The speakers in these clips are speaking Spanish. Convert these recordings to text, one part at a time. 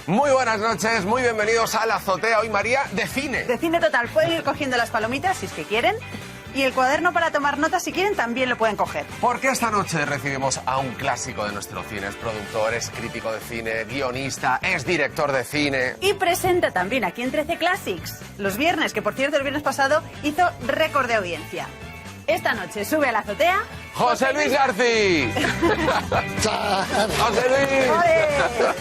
Muy buenas noches, muy bienvenidos a La Azotea. Hoy, María, de cine. De cine total. Pueden ir cogiendo las palomitas si es que quieren. Y el cuaderno para tomar notas, si quieren, también lo pueden coger. Porque esta noche recibimos a un clásico de nuestro cine. Es productor, es crítico de cine, guionista, es director de cine. Y presenta también aquí en 13 Classics los viernes, que por cierto el viernes pasado hizo récord de audiencia. Esta noche sube a La Azotea ¡José Luis García! ¡José Luis!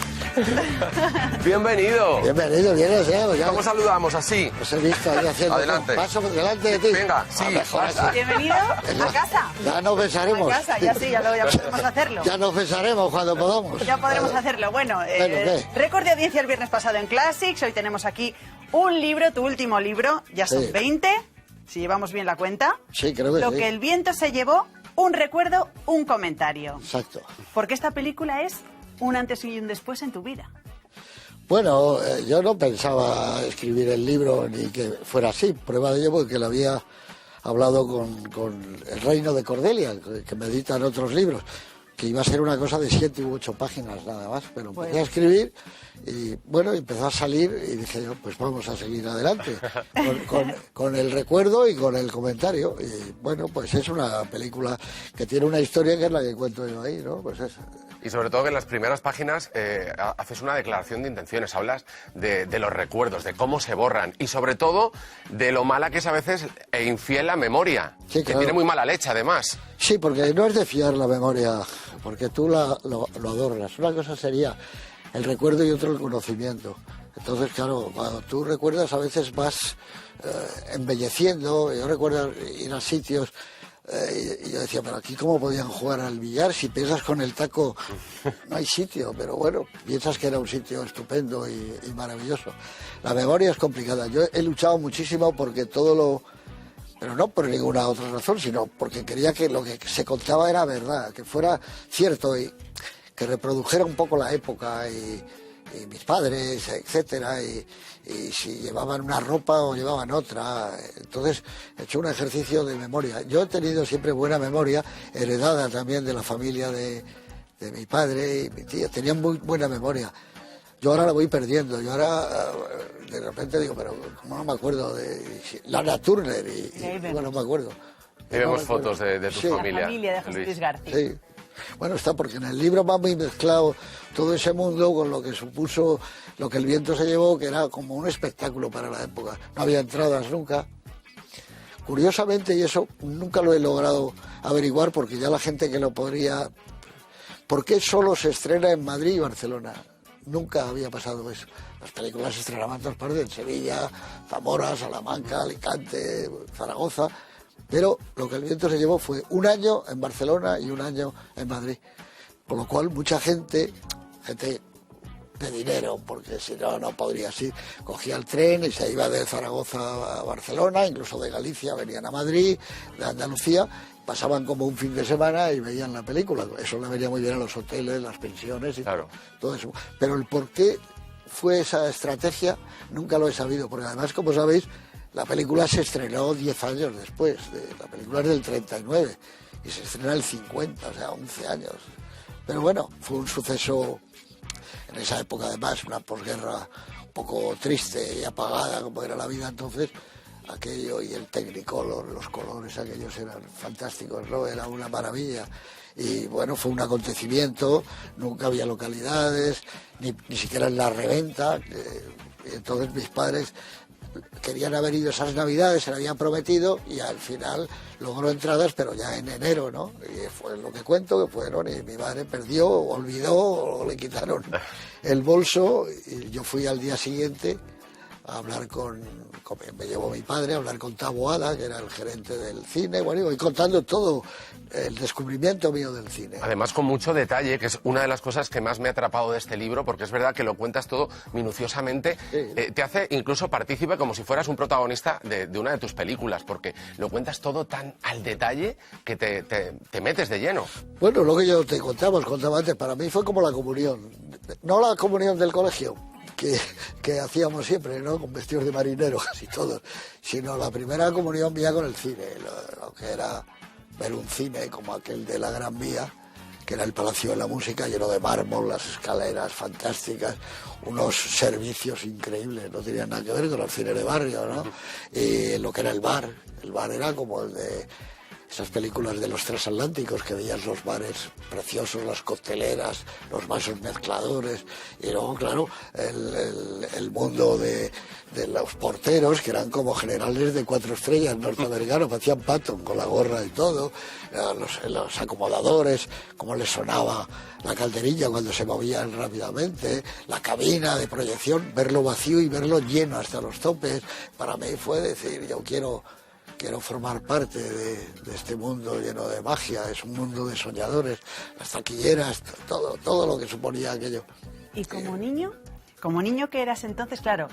Bienvenido. Bienvenido, bien deseado. ¿Cómo saludamos? Así. Os he visto ahí haciendo Adelante. paso delante de ti. Venga, sí, pasa. Bienvenido a casa. Ya nos besaremos. A casa, ya podemos hacerlo. Ya nos besaremos cuando podamos. Ya podremos hacerlo. Bueno, ¿qué? récord de audiencia el viernes pasado en Classics. Hoy tenemos aquí un libro, tu último libro. Ya son Sí. 20, si llevamos bien la cuenta. Sí, creo que Lo sí. que el viento se llevó, un recuerdo, un comentario. Exacto. Porque esta película es un antes y un después en tu vida. Bueno, yo no pensaba escribir el libro ni que fuera así. Prueba de ello porque lo había hablado con El Reino de Cordelia, que me editan otros libros, que iba a ser una cosa de 7 u 8 páginas nada más, pero empecé a escribir y bueno, empezó a salir y dije yo, pues vamos a seguir adelante con el recuerdo y con el comentario. Y bueno, pues es una película que tiene una historia que es la que cuento yo ahí, ¿no? Pues es... Y sobre todo que en las primeras páginas haces una declaración de intenciones, hablas de los recuerdos, de cómo se borran y sobre todo de lo mala que es a veces e infiel la memoria, Sí, que claro. tiene muy mala leche además. Sí, porque no es de fiar la memoria, porque tú lo adornas. Una cosa sería el recuerdo y otro el conocimiento. Entonces, claro, cuando tú recuerdas a veces vas embelleciendo. Yo recuerdo ir a sitios y yo decía, pero aquí cómo podían jugar al billar, si piensas con el taco no hay sitio, pero bueno, piensas que era un sitio estupendo y maravilloso. La memoria es complicada. Yo he luchado muchísimo porque todo lo... Pero no por ninguna otra razón, sino porque quería que lo que se contaba era verdad, que fuera cierto y que reprodujera un poco la época y mis padres, etcétera, y si llevaban una ropa o llevaban otra. Entonces he hecho un ejercicio de memoria. Yo he tenido siempre buena memoria, heredada también de la familia de mi padre y mi tía. Tenían muy buena memoria. Yo ahora la voy perdiendo. Yo ahora de repente digo, pero ¿cómo no me acuerdo de Lana Turner? Bueno, no me acuerdo. Y vemos fotos de tu Sí. familia. La familia de José Luis García. Sí. Bueno, está porque en el libro va muy mezclado todo ese mundo con lo que supuso lo que el viento se llevó, que era como un espectáculo para la época. No había entradas nunca. Curiosamente, y eso nunca lo he logrado averiguar porque ya la gente que lo podría... ¿Por qué solo se estrena en Madrid y Barcelona? Nunca había pasado eso. Las películas se estrenaban en todas partes, en Sevilla, Zamora, Salamanca, Alicante, Zaragoza... Pero lo que el viento se llevó fue un año en Barcelona y un año en Madrid. Con lo cual mucha gente de dinero, porque si no, no podrías ir, cogía el tren y se iba de Zaragoza a Barcelona, incluso de Galicia venían a Madrid, de Andalucía, pasaban como un fin de semana y veían la película. Eso le venía muy bien a los hoteles, las pensiones y Claro. todo eso. Pero el por qué fue esa estrategia nunca lo he sabido, porque además, como sabéis, la película se estrenó 10 años después. La película es del 39 y se estrena el 50, o sea, 11 años. Pero bueno, fue un suceso en esa época, además, una posguerra un poco triste y apagada como era la vida entonces. Aquello y el Technicolor, los colores aquellos eran fantásticos, ¿no? Era una maravilla. Y bueno, fue un acontecimiento, nunca había localidades, ni siquiera en la reventa. Y entonces mis padres querían haber ido esas navidades, se lo habían prometido y al final logró entradas, pero ya en enero, ¿no? Y fue lo que cuento, que fueron, y mi madre perdió, olvidó, o le quitaron el bolso, y yo fui al día siguiente a hablar me llevó mi padre a hablar con Taboada, que era el gerente del cine, bueno, y voy contando todo el descubrimiento mío del cine. Además con mucho detalle, que es una de las cosas que más me ha atrapado de este libro, porque es verdad que lo cuentas todo minuciosamente, Sí. te hace incluso partícipe como si fueras un protagonista de una de tus películas, porque lo cuentas todo tan al detalle que te metes de lleno. Bueno, lo que yo te contaba antes, para mí fue como la comunión, no la comunión del colegio, que hacíamos siempre, ¿no? Con vestidos de marinero casi todos, sino la primera comunión mía con el cine, lo que era ver un cine como aquel de la Gran Vía, que era el Palacio de la Música, lleno de mármol, las escaleras fantásticas, unos servicios increíbles, no tenían nada que ver con el cine de barrio, ¿no? Y lo que era el bar era como el de esas películas de los transatlánticos, que veías los bares preciosos, las cocteleras, los vasos mezcladores, y luego, claro, el mundo de los porteros, que eran como generales de 4 estrellas norteamericanos, hacían Patton con la gorra y todo, los acomodadores, cómo les sonaba la calderilla cuando se movían rápidamente, la cabina de proyección, verlo vacío y verlo lleno hasta los topes, para mí fue decir, yo quiero formar parte de este mundo lleno de magia, es un mundo de soñadores, las taquilleras, todo lo que suponía aquello. ¿Y como niño que eras entonces, claro,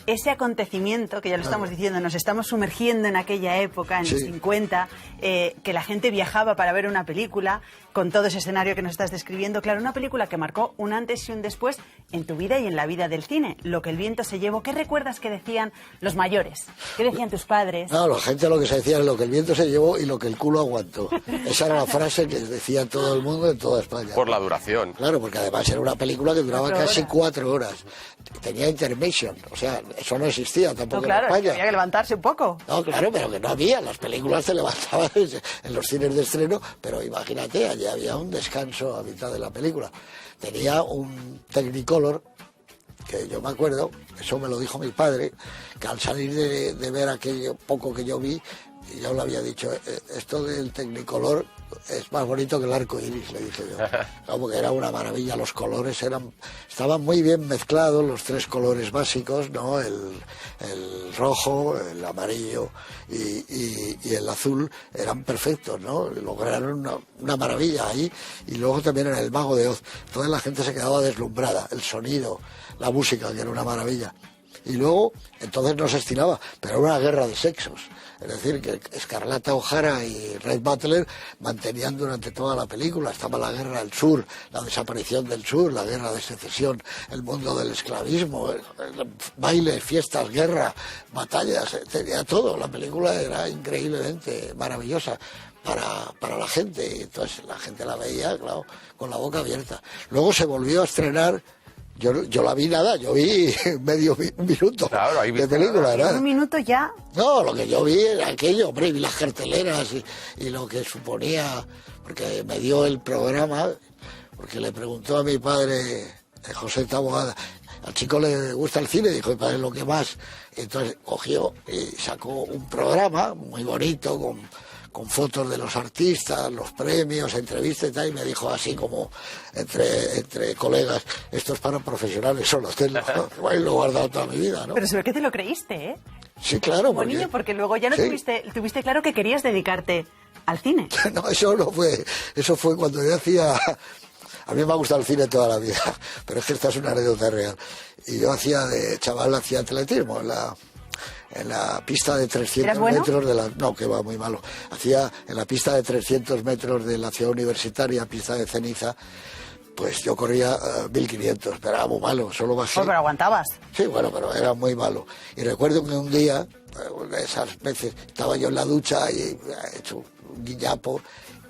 ese acontecimiento, que ya lo estamos diciendo, nos estamos sumergiendo en aquella época, en los 50, que la gente viajaba para ver una película, con todo ese escenario que nos estás describiendo, claro, una película que marcó un antes y un después en tu vida y en la vida del cine, Lo que el viento se llevó. ¿Qué recuerdas que decían los mayores? ¿Qué decían tus padres? No, la gente lo que se decía es lo que el viento se llevó y lo que el culo aguantó. Esa era la frase que decía todo el mundo en toda España. Por la duración. Claro, porque además era una película que duraba casi 4 horas. Tenía intermission, o sea, eso no existía tampoco claro, en España. Había que levantarse un poco. No, claro, pero que no había. Las películas se levantaban en los cines de estreno, pero imagínate, allí había un descanso a mitad de la película. Tenía un Technicolor, que yo me acuerdo, eso me lo dijo mi padre, que al salir de ver aquello poco que yo vi, yo le había dicho, esto del Technicolor es más bonito que el arco iris, le dije yo. No, porque era una maravilla, los colores estaban muy bien mezclados, los 3 colores básicos, ¿no? El rojo, el amarillo y el azul eran perfectos, ¿no? Lograron una maravilla ahí. Y luego también en El Mago de Oz, toda la gente se quedaba deslumbrada, el sonido, la música, que era una maravilla. Y luego, entonces no se estilaba, pero era una guerra de sexos. Es decir, que Scarlett O'Hara y Red Butler mantenían durante toda la película. Estaba la guerra del sur, la desaparición del sur, la guerra de secesión, el mundo del esclavismo, bailes, fiestas, guerra, batallas, tenía todo. La película era increíblemente maravillosa para la gente. Y entonces la gente la veía, claro, con la boca abierta. Luego se volvió a estrenar. Yo la vi yo vi un minuto de película. ¿En un minuto ya? No, lo que yo vi era aquello, hombre, vi las carteleras y lo que suponía, porque me dio el programa, porque le preguntó a mi padre, José Taboada, al chico le gusta el cine, dijo, mi padre, lo que más. Y entonces cogió y sacó un programa muy bonito, con fotos de los artistas, los premios, entrevistas y tal, y me dijo así como entre colegas, esto es para profesionales solo, lo he guardado toda mi vida, ¿no? Pero se ve que te lo creíste, ¿eh? Sí, claro. Como niño, porque luego ya no tuviste claro que querías dedicarte al cine. No, eso no fue, eso fue cuando yo hacía... A mí me ha gustado el cine toda la vida, pero es que esta es una anécdota real. Y yo de chaval hacía atletismo en la pista de 300 metros de la... No, que va muy malo. Hacía en la pista de 300 metros de la ciudad universitaria, pista de ceniza, pues yo corría 1500, pero era muy malo, solo bajé. Oh, pero aguantabas. Sí, bueno, pero era muy malo. Y recuerdo que un día, de esas veces, estaba yo en la ducha y he hecho un guiñapo,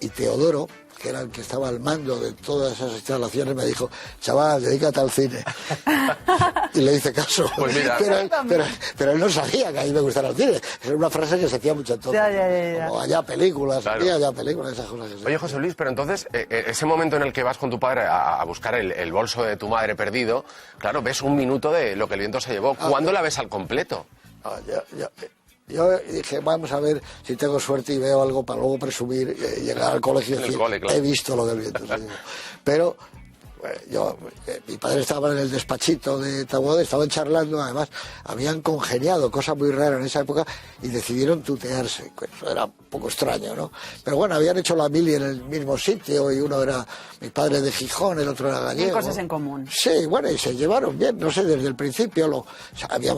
y Teodoro, que era el que estaba al mando de todas esas instalaciones, me dijo, chaval, dedícate al cine. Y le hice caso. Pues mira. Pero él no sabía que a mí me gustara el cine. Era una frase que se hacía mucho entonces. Ya. Como allá películas, claro. allá películas, esas cosas que se... Oye, José Luis, pero entonces, ese momento en el que vas con tu padre a buscar el bolso de tu madre perdido, claro, ves un minuto de Lo que el viento se llevó. ¿Cuándo la ves al completo? Yo dije, vamos a ver si tengo suerte y veo algo para luego presumir, llegar al colegio y decir, claro, he visto Lo que el viento se llevó. Pero mi padre estaba en el despachito de Taboada, estaban charlando, además habían congeniado, cosa muy rara en esa época, y decidieron tutearse. Eso era un poco extraño, ¿no? Pero bueno, habían hecho la mili en el mismo sitio, y uno era mi padre de Gijón, el otro era gallego. Hay cosas en común. Sí, bueno, y se llevaron bien, no sé, desde el principio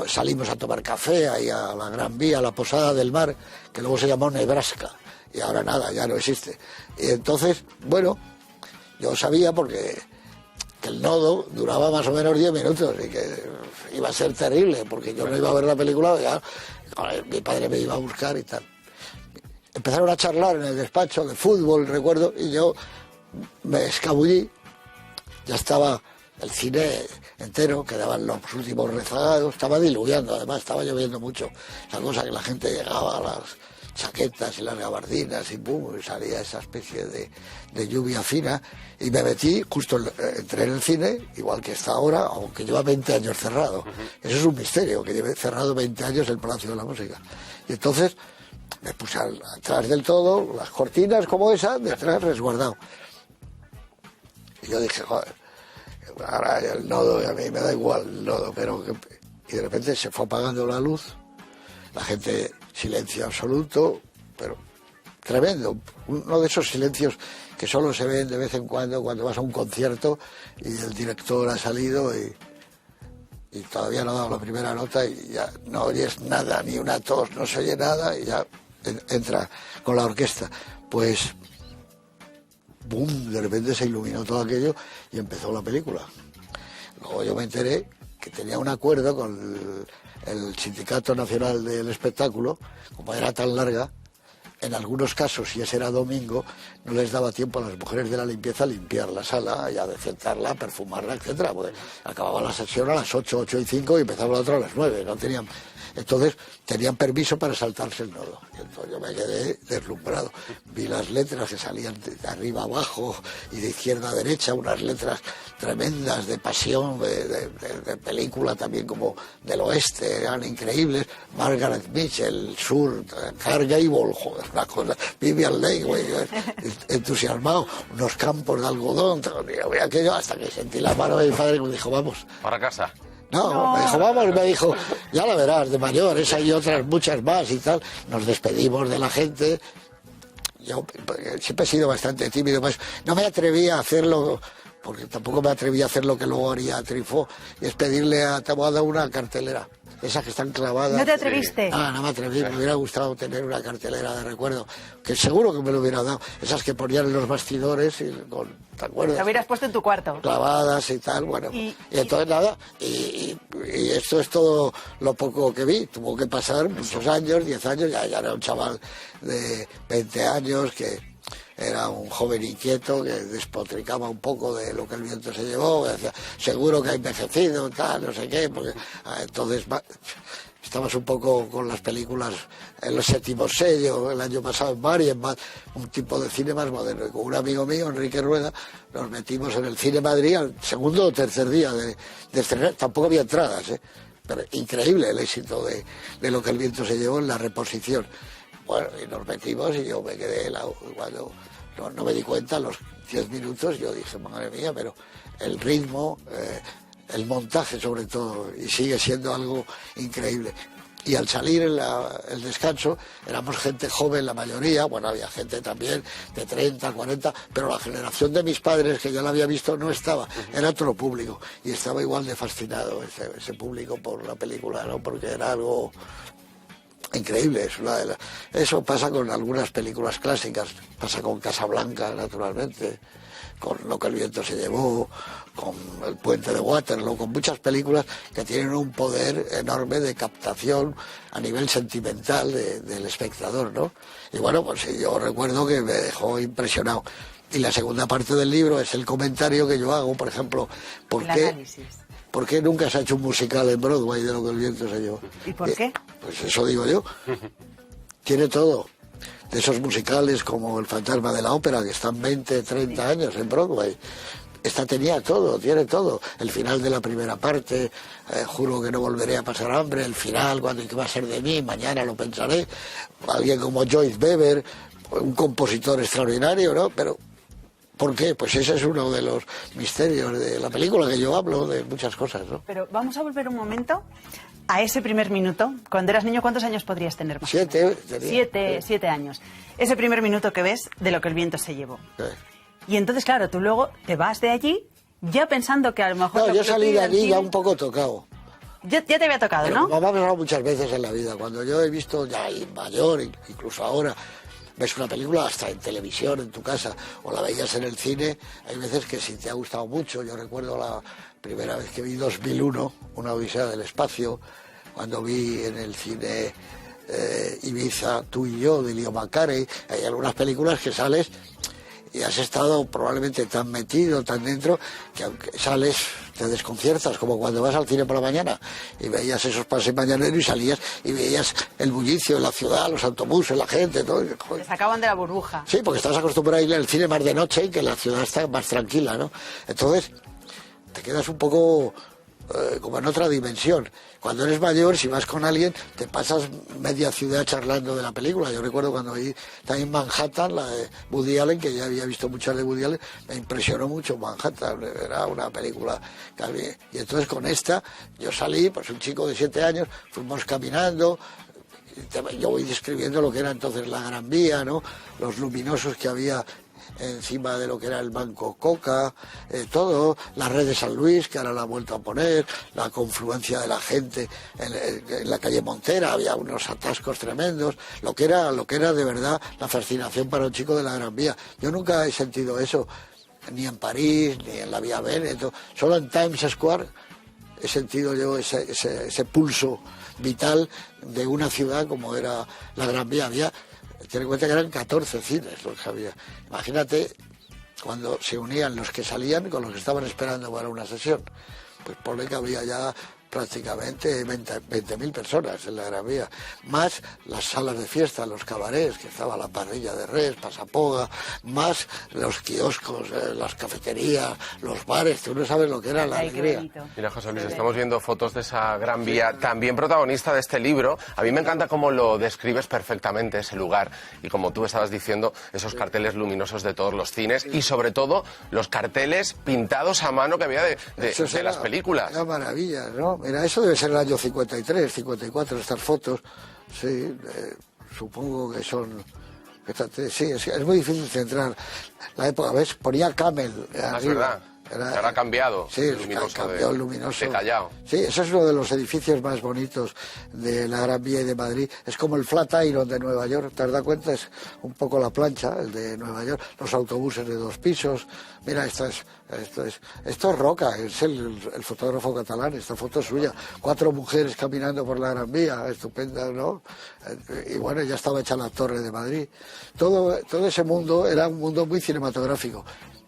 salimos a tomar café ahí a la Gran Vía, a la Posada del Mar, que luego se llamó Nebraska, y ahora nada, ya no existe. Y entonces, bueno, yo sabía porque el nodo duraba más o menos 10 minutos y que iba a ser terrible porque yo no iba a ver la película, ya mi padre me iba a buscar y tal. Empezaron a charlar en el despacho de fútbol, recuerdo, y yo me escabullí, ya estaba el cine entero, quedaban los últimos rezagados, estaba diluviando, además estaba lloviendo mucho, la cosa que la gente llegaba a las chaquetas y las gabardinas y pum, y salía esa especie de lluvia fina, y me metí, justo entré en el cine, igual que está ahora, aunque lleva 20 años cerrado. Eso es un misterio, que lleve cerrado 20 años el Palacio de la Música. Y entonces me puse atrás del todo, las cortinas como esa, detrás resguardado. Y yo dije, joder, ahora el nodo, y a mí me da igual el nodo, pero... Y de repente se fue apagando la luz, la gente, silencio absoluto, pero tremendo. Uno de esos silencios que solo se ven de vez en cuando vas a un concierto y el director ha salido y todavía no ha dado la primera nota y ya no oyes nada, ni una tos, no se oye nada y ya entra con la orquesta. Pues, boom, de repente se iluminó todo aquello y empezó la película. Luego yo me enteré que tenía un acuerdo con el Sindicato Nacional del Espectáculo, como era tan larga, en algunos casos, si ese era domingo, no les daba tiempo a las mujeres de la limpieza a limpiar la sala, y a decentarla, perfumarla, etcétera. Pues acababa la sesión a las 8, 8:05 y empezaba la otra a las 9. No tenían... Entonces tenían permiso para saltarse el nodo. Y entonces yo me quedé deslumbrado. Vi las letras que salían de arriba abajo y de izquierda a derecha, unas letras tremendas de pasión, de película también como del oeste, eran increíbles. Margaret Mitchell, Sur, Clark Gable, joder, una cosa. Vivian Leigh, güey, entusiasmado. Unos campos de algodón, aquello, hasta que sentí la mano de mi padre y me dijo, vamos. Para casa. No, me dijo, vamos, me dijo, ya la verás, de mayor, esa y otras muchas más y tal. Nos despedimos de la gente. Yo siempre he sido bastante tímido, pues no me atreví a hacerlo, porque tampoco me atreví a hacer lo que luego haría Truffaut, y es pedirle a Taboada una cartelera. Esas que están clavadas. ¿No te atreviste? No me atreví, me hubiera gustado tener una cartelera de recuerdo, que seguro que me lo hubiera dado. Esas que ponían en los bastidores, y ¿te acuerdas? Lo hubieras puesto en tu cuarto. Clavadas y tal, bueno. Y entonces nada, y esto es todo lo poco que vi. Tuvo que pasar muchos años, 10 años, ya era un chaval de 20 años que... Era un joven inquieto que despotricaba un poco de lo que el viento se llevó, decía, seguro que ha envejecido, tal, no sé qué, porque entonces estabas un poco con las películas en los séptimos sellos, el año pasado en Marienbad, un tipo de cine más moderno. Y con un amigo mío, Enrique Rueda, nos metimos en el Cine Madrid al segundo o tercer día de estrenar, tampoco había entradas, pero increíble el éxito de lo que el viento se llevó en la reposición. Bueno, y nos metimos y yo me quedé cuando no me di cuenta, a los 10 minutos yo dije, madre mía, pero el ritmo, el montaje sobre todo, y sigue siendo algo increíble. Y al salir el descanso, éramos gente joven la mayoría, bueno, había gente también de 30, 40, pero la generación de mis padres, que ya la había visto, no estaba, era otro público, y estaba igual de fascinado ese público por la película, ¿no? Porque era algo... increíble, eso pasa con algunas películas clásicas, pasa con Casablanca, naturalmente, con Lo que el viento se llevó, con El puente de Waterloo, con muchas películas que tienen un poder enorme de captación a nivel sentimental del espectador, ¿no? Y bueno, pues yo recuerdo que me dejó impresionado. Y la segunda parte del libro es el comentario que yo hago, por ejemplo, ¿por qué nunca se ha hecho un musical en Broadway de Lo que el viento se llevó? ¿Y por qué? Pues eso digo yo. Tiene todo. De esos musicales como El fantasma de la ópera, que están 20, 30 años en Broadway. Esta tenía todo, tiene todo. El final de la primera parte, juro que no volveré a pasar hambre. El final, ¿qué va a ser de mí? Mañana lo pensaré. Alguien como Joyce Weber, un compositor extraordinario, ¿no? Pero... ¿por qué? Pues ese es uno de los misterios de la película, que yo hablo de muchas cosas, ¿no? Pero vamos a volver un momento a ese primer minuto. Cuando eras niño, ¿cuántos años podrías tener? Más 7. Siete años. Ese primer minuto que ves de Lo que el viento se llevó. Sí. Y entonces, claro, tú luego te vas de allí ya pensando que a lo mejor... No, yo salí de allí ya un poco tocado. Ya te había tocado, ¿no? Me ha pasado muchas veces en la vida. Cuando yo he visto ya mayor, incluso ahora... ves una película hasta en televisión, en tu casa, o la veías en el cine, hay veces que si te ha gustado mucho. Yo recuerdo la primera vez que vi 2001, Una odisea del espacio, cuando vi en el cine Ibiza, Tú y yo, de Leo Macarey. Hay algunas películas que sales y has estado probablemente tan metido, tan dentro, que aunque sales te desconciertas, como cuando vas al cine por la mañana y veías esos pases mañaneros y salías y veías el bullicio de la ciudad, los autobuses, la gente, todo. Te sacaban de la burbuja. Sí, porque estás acostumbrado a ir al cine más de noche y que la ciudad está más tranquila, ¿no? Entonces, te quedas un poco como en otra dimensión. Cuando eres mayor, si vas con alguien, te pasas media ciudad charlando de la película. Yo recuerdo cuando vi también Manhattan, la de Woody Allen, que ya había visto muchas de Woody Allen, me impresionó mucho Manhattan, era una película que había... Y entonces con esta, yo salí, pues un chico de 7 años, fuimos caminando, yo voy describiendo lo que era entonces la Gran Vía, ¿no? Los luminosos que había encima de lo que era el Banco Coca, todo, la red de San Luis, que ahora la ha vuelto a poner, la confluencia de la gente en la calle Montera, había unos atascos tremendos, lo que era de verdad la fascinación para un chico de la Gran Vía. Yo nunca he sentido eso, ni en París, ni en la Vía Veneto, solo en Times Square he sentido yo ese pulso vital de una ciudad como era la Gran Vía. Ten en cuenta que eran 14 cines los que había. Imagínate cuando se unían los que salían con los que estaban esperando para una sesión. Pues ponle que había ya prácticamente 20.000 personas en la Gran Vía, más las salas de fiesta, los cabarets, que estaba la parrilla de res, pasapoga, más los kioscos, las cafeterías, los bares, tú no sabes lo que era la alegría. Mira, José Luis, estamos viendo fotos de esa Gran Vía, también protagonista de este libro. A mí me encanta cómo lo describes perfectamente, ese lugar, y como tú estabas diciendo, esos carteles luminosos de todos los cines, y sobre todo los carteles pintados a mano que había de las películas. Era maravilla, ¿no? Mira, eso debe ser el año 53, 54, estas fotos, sí, supongo que son... Sí, es muy difícil centrar la época, ¿ves? Ponía Camel arriba. Es verdad. Ahora ha cambiado. Sí, cambió el luminoso de Callao. Sí, eso es uno de los edificios más bonitos de la Gran Vía y de Madrid. Es como el Flatiron de Nueva York, ¿te has dado cuenta? Es un poco la plancha, el de Nueva York. Los autobuses de 2 pisos. Mira, esto es Roca, es el fotógrafo catalán, esta foto es suya. 4 mujeres caminando por la Gran Vía, estupenda, ¿no? Y bueno, ya estaba hecha la Torre de Madrid. Todo ese mundo era un mundo muy cinematográfico.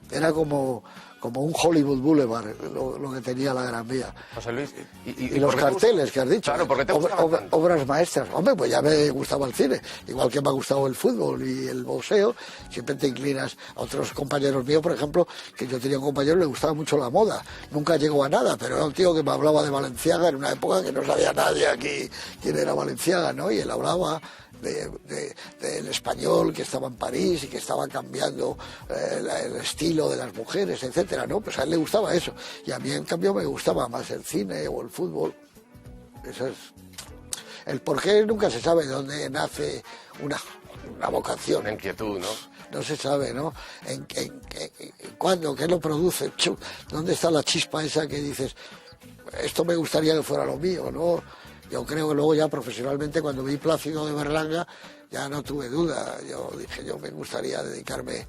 Era como un Hollywood Boulevard, lo que tenía la Gran Vía. José Luis, y los carteles que has dicho. Claro, ¿por qué te gustaban tanto? Obras maestras. Hombre, pues ya me gustaba el cine, igual que me ha gustado el fútbol y el boxeo. Siempre te inclinas a otros compañeros míos, por ejemplo, que yo tenía un compañero que le gustaba mucho la moda. Nunca llegó a nada, pero era un tío que me hablaba de Balenciaga en una época que no sabía nadie aquí quién era Balenciaga, ¿no? Y él hablaba del español que estaba en París y que estaba cambiando el estilo de las mujeres, etcétera, ¿no? Pues a él le gustaba eso. Y a mí, en cambio, me gustaba más el cine o el fútbol. Eso es... El por qué nunca se sabe de dónde nace una vocación. Una inquietud, ¿no? No se sabe, ¿no? ¿Cuándo? ¿Qué lo produce? ¿Dónde está la chispa esa que dices, esto me gustaría que fuera lo mío, ¿no? Yo creo que luego ya profesionalmente, cuando vi Plácido de Berlanga, ya no tuve duda. Yo dije, yo me gustaría dedicarme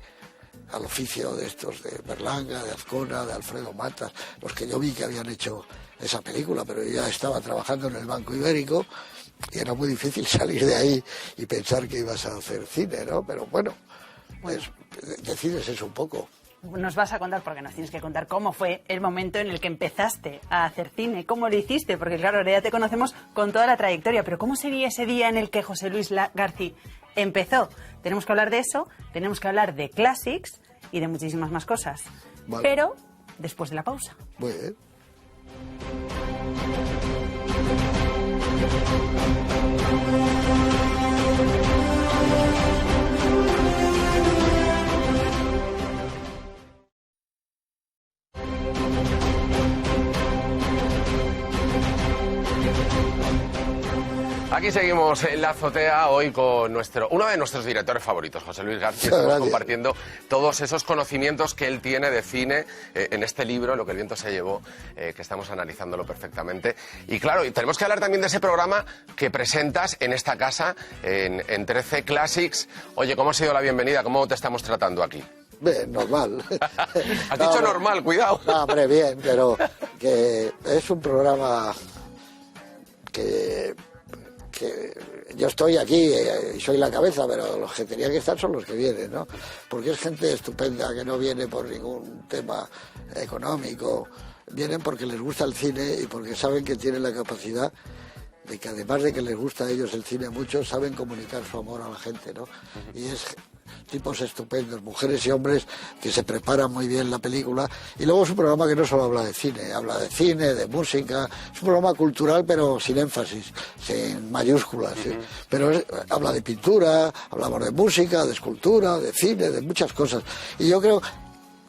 al oficio de estos, de Berlanga, de Azcona, de Alfredo Matas, los que yo vi que habían hecho esa película, pero yo ya estaba trabajando en el Banco Ibérico y era muy difícil salir de ahí y pensar que ibas a hacer cine, ¿no? Pero bueno, pues decides eso un poco. Nos vas a contar, porque nos tienes que contar cómo fue el momento en el que empezaste a hacer cine, cómo lo hiciste, porque claro, ahora ya te conocemos con toda la trayectoria, pero ¿cómo sería ese día en el que José Luis García empezó? Tenemos que hablar de eso, tenemos que hablar de Classics y de muchísimas más cosas, vale. Pero después de la pausa. Muy bien. Aquí seguimos en la azotea hoy con uno de nuestros directores favoritos, José Luis García. Estamos compartiendo todos esos conocimientos que él tiene de cine en este libro, Lo que el viento se llevó, que estamos analizándolo perfectamente. Y claro, tenemos que hablar también de ese programa que presentas en esta casa, en 13 Classics. Oye, ¿cómo ha sido la bienvenida? ¿Cómo te estamos tratando aquí? Bien, normal. Has dicho normal, cuidado. No, hombre, bien, pero que es un programa que que yo estoy aquí y soy la cabeza, pero los que tenían que estar son los que vienen, ¿no? Porque es gente estupenda que no viene por ningún tema económico, vienen porque les gusta el cine y porque saben que tienen la capacidad de que además de que les gusta a ellos el cine mucho, saben comunicar su amor a la gente, ¿no? Y es tipos estupendos, mujeres y hombres que se preparan muy bien la película. Y luego es un programa que no solo habla de cine, de música, es un programa cultural pero sin énfasis, sin mayúsculas, ¿sí? Pero habla de pintura, hablamos de música, de escultura, de cine, de muchas cosas. Y yo creo,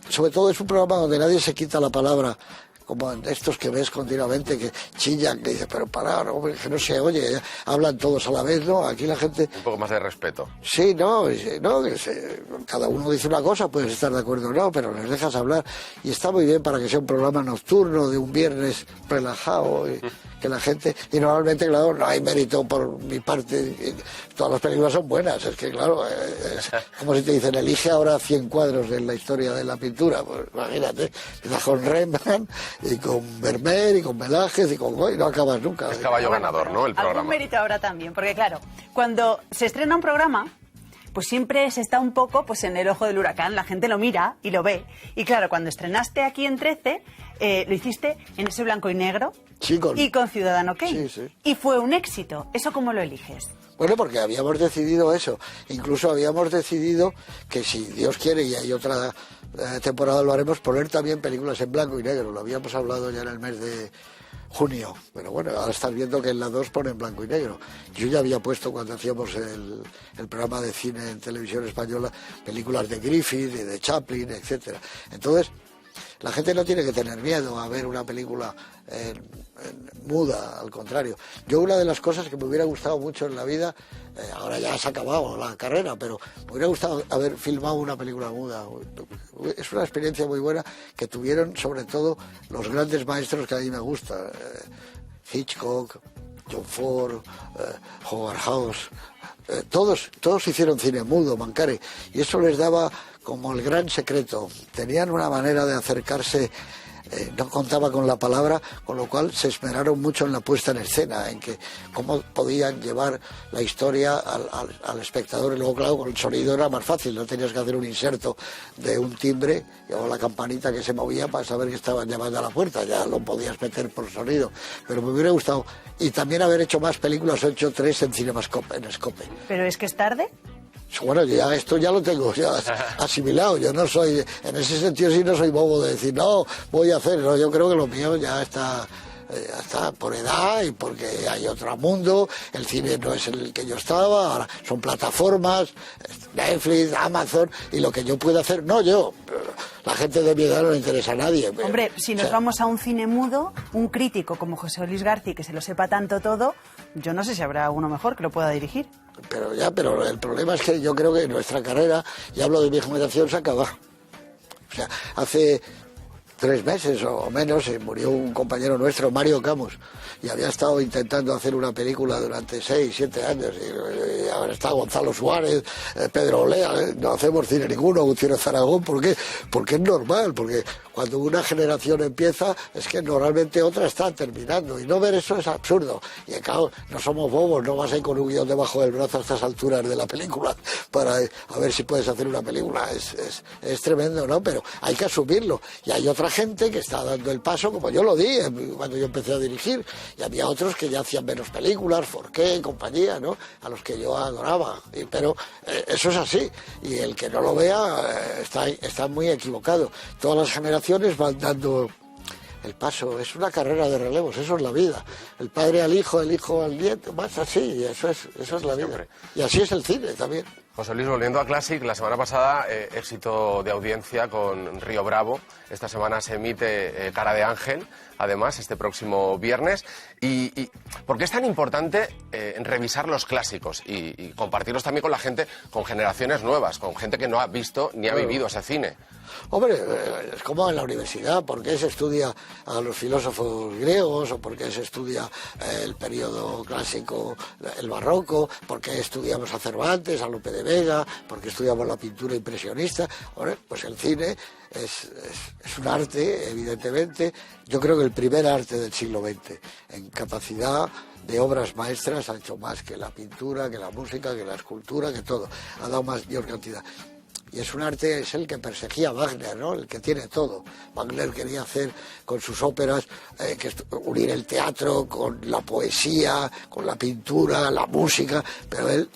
sobre todo es un programa donde nadie se quita la palabra, como estos que ves continuamente que chillan, que dicen, pero pará, no, que no se oye, hablan todos a la vez, ¿no? Aquí la gente... Un poco más de respeto. Sí, cada uno dice una cosa, puedes estar de acuerdo o no, pero les dejas hablar, y está muy bien para que sea un programa nocturno, de un viernes relajado, y que la gente... Y normalmente, claro, no hay mérito por mi parte, todas las películas son buenas, es que, claro, es como si te dicen, elige ahora 100 cuadros de la historia de la pintura, pues imagínate, empiezas con Rembrandt, y con Vermeer, y con Velázquez, y no acabas nunca. Es caballo ganador, ¿no?, el programa. Algún mérito ahora también, porque claro, cuando se estrena un programa, pues siempre se está un poco pues en el ojo del huracán, la gente lo mira y lo ve. Y claro, cuando estrenaste aquí en 13, lo hiciste en ese blanco y negro, sí, y con Ciudadano Kane. Sí, sí. Y fue un éxito. ¿Eso cómo lo eliges? Bueno, porque habíamos decidido eso. Incluso habíamos decidido que si Dios quiere y hay otra temporada lo haremos, poner también películas en blanco y negro. Lo habíamos hablado ya en el mes de junio. Pero bueno, ahora estás viendo que en la 2 pone en blanco y negro. Yo ya había puesto cuando hacíamos el programa de cine en televisión española películas de Griffith y de Chaplin, etcétera. Entonces, la gente no tiene que tener miedo a ver una película muda, al contrario. Yo una de las cosas que me hubiera gustado mucho en la vida, ahora ya se ha acabado la carrera, pero me hubiera gustado haber filmado una película muda. Es una experiencia muy buena que tuvieron sobre todo los grandes maestros que a mí me gustan. Hitchcock, John Ford, Howard Hawks, todos hicieron cine mudo, Mancare, y eso les daba como el gran secreto. Tenían una manera de acercarse, no contaba con la palabra, con lo cual se esmeraron mucho en la puesta en escena, en que cómo podían llevar la historia al espectador. Y luego, claro, con el sonido era más fácil, no tenías que hacer un inserto de un timbre o la campanita que se movía para saber que estaban llamando a la puerta, ya lo podías meter por sonido. Pero me hubiera gustado, y también haber hecho más películas, 8-3 en Cinemascope, en Scope. ¿Pero es que es tarde? Bueno, ya esto ya lo tengo ya asimilado. Yo no soy, en ese sentido sí no soy bobo de decir, no, voy a hacer, no, yo creo que lo mío ya está por edad y porque hay otro mundo, el cine no es el que yo estaba, ahora son plataformas, Netflix, Amazon, y lo que yo puedo hacer, no yo, la gente de mi edad no le interesa a nadie. Pero, hombre, si nos vamos a un cine mudo, un crítico como José Luis García, que se lo sepa tanto todo, yo no sé si habrá uno mejor que lo pueda dirigir. Pero el problema es que yo creo que nuestra carrera, y hablo de mi generación, se acaba. O sea, hace 3 meses o menos murió un compañero nuestro, Mario Camus, y había estado intentando hacer una película durante 6-7 años, y ahora está Gonzalo Suárez, Pedro Olea, no hacemos cine ninguno, Gutiérrez Aragón. ¿Por qué? Porque es normal, porque cuando una generación empieza es que normalmente otra está terminando, y no ver eso es absurdo. Y claro, no somos bobos, no vas a ir con un guión debajo del brazo a estas alturas de la película para a ver si puedes hacer una película. Es tremendo, ¿no? Pero hay que asumirlo, y hay otra gente que está dando el paso, como yo lo di cuando yo empecé a dirigir, y había otros que ya hacían menos películas, Forqué y compañía, ¿no?, a los que yo adoraba, pero eso es así, y el que no lo vea está muy equivocado. Todas las generaciones van dando el paso, es una carrera de relevos, eso es la vida, el padre al hijo, el hijo al nieto, más así, eso es la vida. Siempre. Y así es el cine también. José Luis, volviendo a Classic, la semana pasada éxito de audiencia con Río Bravo. Esta semana se emite Cara de Ángel, además, este próximo viernes. ¿Y por qué es tan importante revisar los clásicos y compartirlos también con la gente, con generaciones nuevas, con gente que no ha visto ni ha vivido ese cine? Hombre, es como en la universidad, ¿por qué se estudia a los filósofos griegos o por qué se estudia el periodo clásico, el barroco, por qué estudiamos a Cervantes, a Lope de Vega, por qué estudiamos la pintura impresionista? Hombre, pues el cine es un arte, evidentemente, yo creo que el primer arte del siglo XX, en capacidad de obras maestras, ha hecho más que la pintura, que la música, que la escultura, que todo, ha dado mayor cantidad. Y es un arte, es el que perseguía Wagner, ¿no? El que tiene todo. Wagner quería hacer con sus óperas, unir el teatro con la poesía, con la pintura, la música, pero él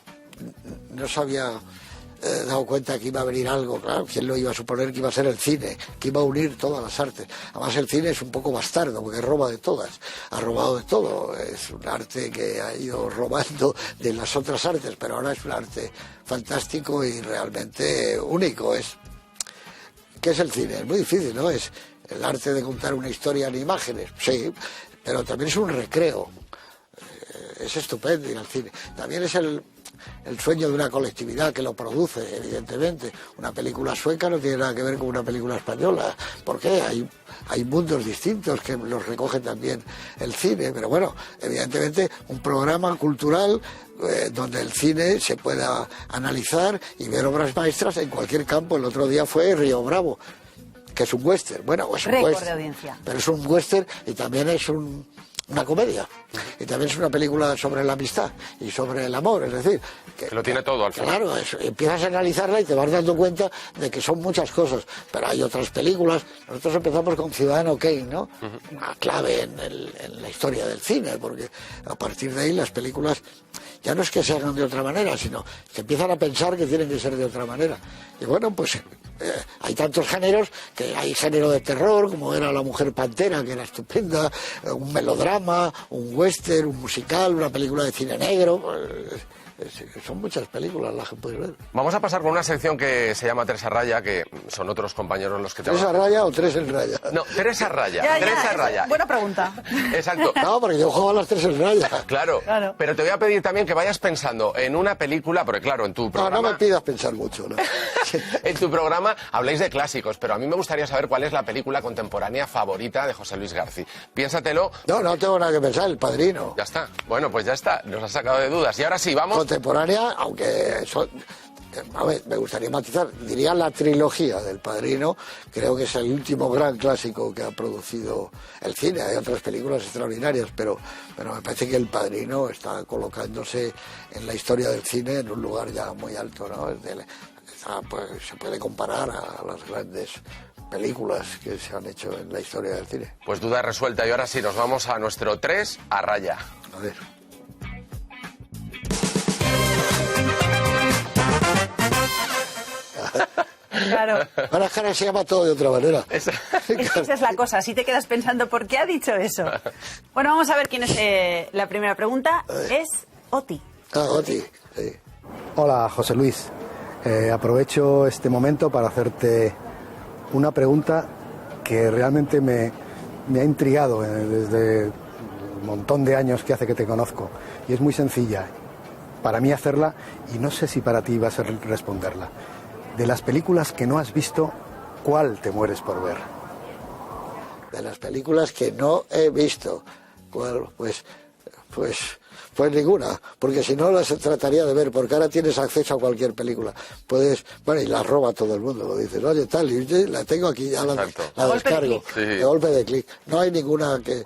no se había dado cuenta que iba a venir algo, claro, ¿quién lo iba a suponer que iba a ser el cine? Que iba a unir todas las artes. Además el cine es un poco bastardo, porque roba de todas, ha robado de todo. Es un arte que ha ido robando de las otras artes, pero ahora es un arte fantástico y realmente único. ¿Qué es el cine? Es muy difícil, ¿no? Es el arte de contar una historia en imágenes, sí, pero también es un recreo. Es estupendo ir al cine. También es el sueño de una colectividad que lo produce, evidentemente. Una película sueca no tiene nada que ver con una película española. ¿Por qué? Hay mundos distintos que los recoge también el cine, pero bueno, evidentemente un programa cultural donde el cine se pueda analizar y ver obras maestras en cualquier campo. El otro día fue Río Bravo, que es un western. Bueno, es un récord western, de audiencia. pero es un western y también es una comedia, y también es una película sobre la amistad y sobre el amor, es decir, que lo tiene todo al final. Claro, empiezas a analizarla y te vas dando cuenta de que son muchas cosas, pero hay otras películas. Nosotros empezamos con Ciudadano Kane, ¿no? Una clave en la historia del cine, porque a partir de ahí las películas ya no es que se hagan de otra manera, sino que empiezan a pensar que tienen que ser de otra manera. Y bueno, pues hay tantos géneros, que hay género de terror, como era La Mujer Pantera, que era estupenda, un melodrama, un western, un musical, una película de cine negro. Son muchas películas las que puedes ver. Vamos a pasar con una sección que se llama Tres a Raya, que son otros compañeros los que ¿Tres a raya o tres en raya? No, Tres a Raya. Tres a Raya. Buena pregunta. Exacto. No, porque yo juego a las tres en raya. Claro, pero te voy a pedir también que vayas pensando en una película, porque claro, en tu programa... No me pidas pensar mucho, ¿no? En tu programa habláis de clásicos, pero a mí me gustaría saber cuál es la película contemporánea favorita de José Luis García. Piénsatelo. No tengo nada que pensar, El Padrino. Ya está. Bueno, pues ya está. Nos has sacado de dudas. Y ahora sí, vamos... Contemporánea, aunque a ver, me gustaría matizar, diría la trilogía del Padrino. Creo que es el último gran clásico que ha producido el cine. Hay otras películas extraordinarias, pero me parece que El Padrino está colocándose en la historia del cine en un lugar ya muy alto, ¿no? Pues, se puede comparar a las grandes películas que se han hecho en la historia del cine. Pues duda resuelta, y ahora sí, nos vamos a nuestro 3 a Raya. A ver. Claro. Ahora se llama todo de otra manera. Esa es la cosa, si te quedas pensando ¿por qué ha dicho eso? Bueno, vamos a ver quién es la primera pregunta. Es Oti. Oti, sí. Hola, José Luis. Aprovecho este momento para hacerte una pregunta que realmente me ha intrigado desde un montón de años que hace que te conozco. Y es muy sencilla para mí hacerla, y no sé si para ti va a ser responderla. De las películas que no has visto, ¿cuál te mueres por ver? De las películas que no he visto, ¿cuál? Pues ninguna, porque si no las trataría de ver, porque ahora tienes acceso a cualquier película. Bueno, y la roba todo el mundo, lo dices, oye, tal, y la tengo aquí, ya la descargo, de golpe de clic. No hay ninguna que...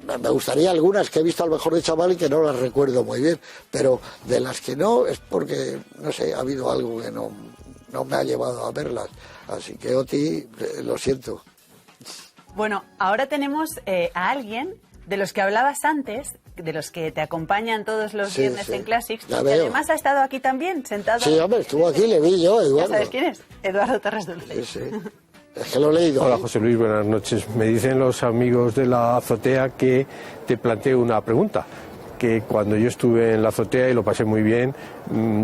Me gustaría algunas que he visto a lo mejor de chaval y que no las recuerdo muy bien, pero de las que no es porque, no sé, ha habido algo que no me ha llevado a verlas. Así que, Oti, lo siento. Bueno, ahora tenemos a alguien de los que hablabas antes, de los que te acompañan todos los viernes en Classics, y además ha estado aquí también, sentado. Sí, hombre, estuvo aquí, le vi yo, Eduardo. ¿Ya sabes quién es? Eduardo Torres Dulce. Sí. Es que lo he leído. Hola, José Luis, buenas noches. Me dicen los amigos de la azotea que te planteo una pregunta. Que cuando yo estuve en la azotea y lo pasé muy bien,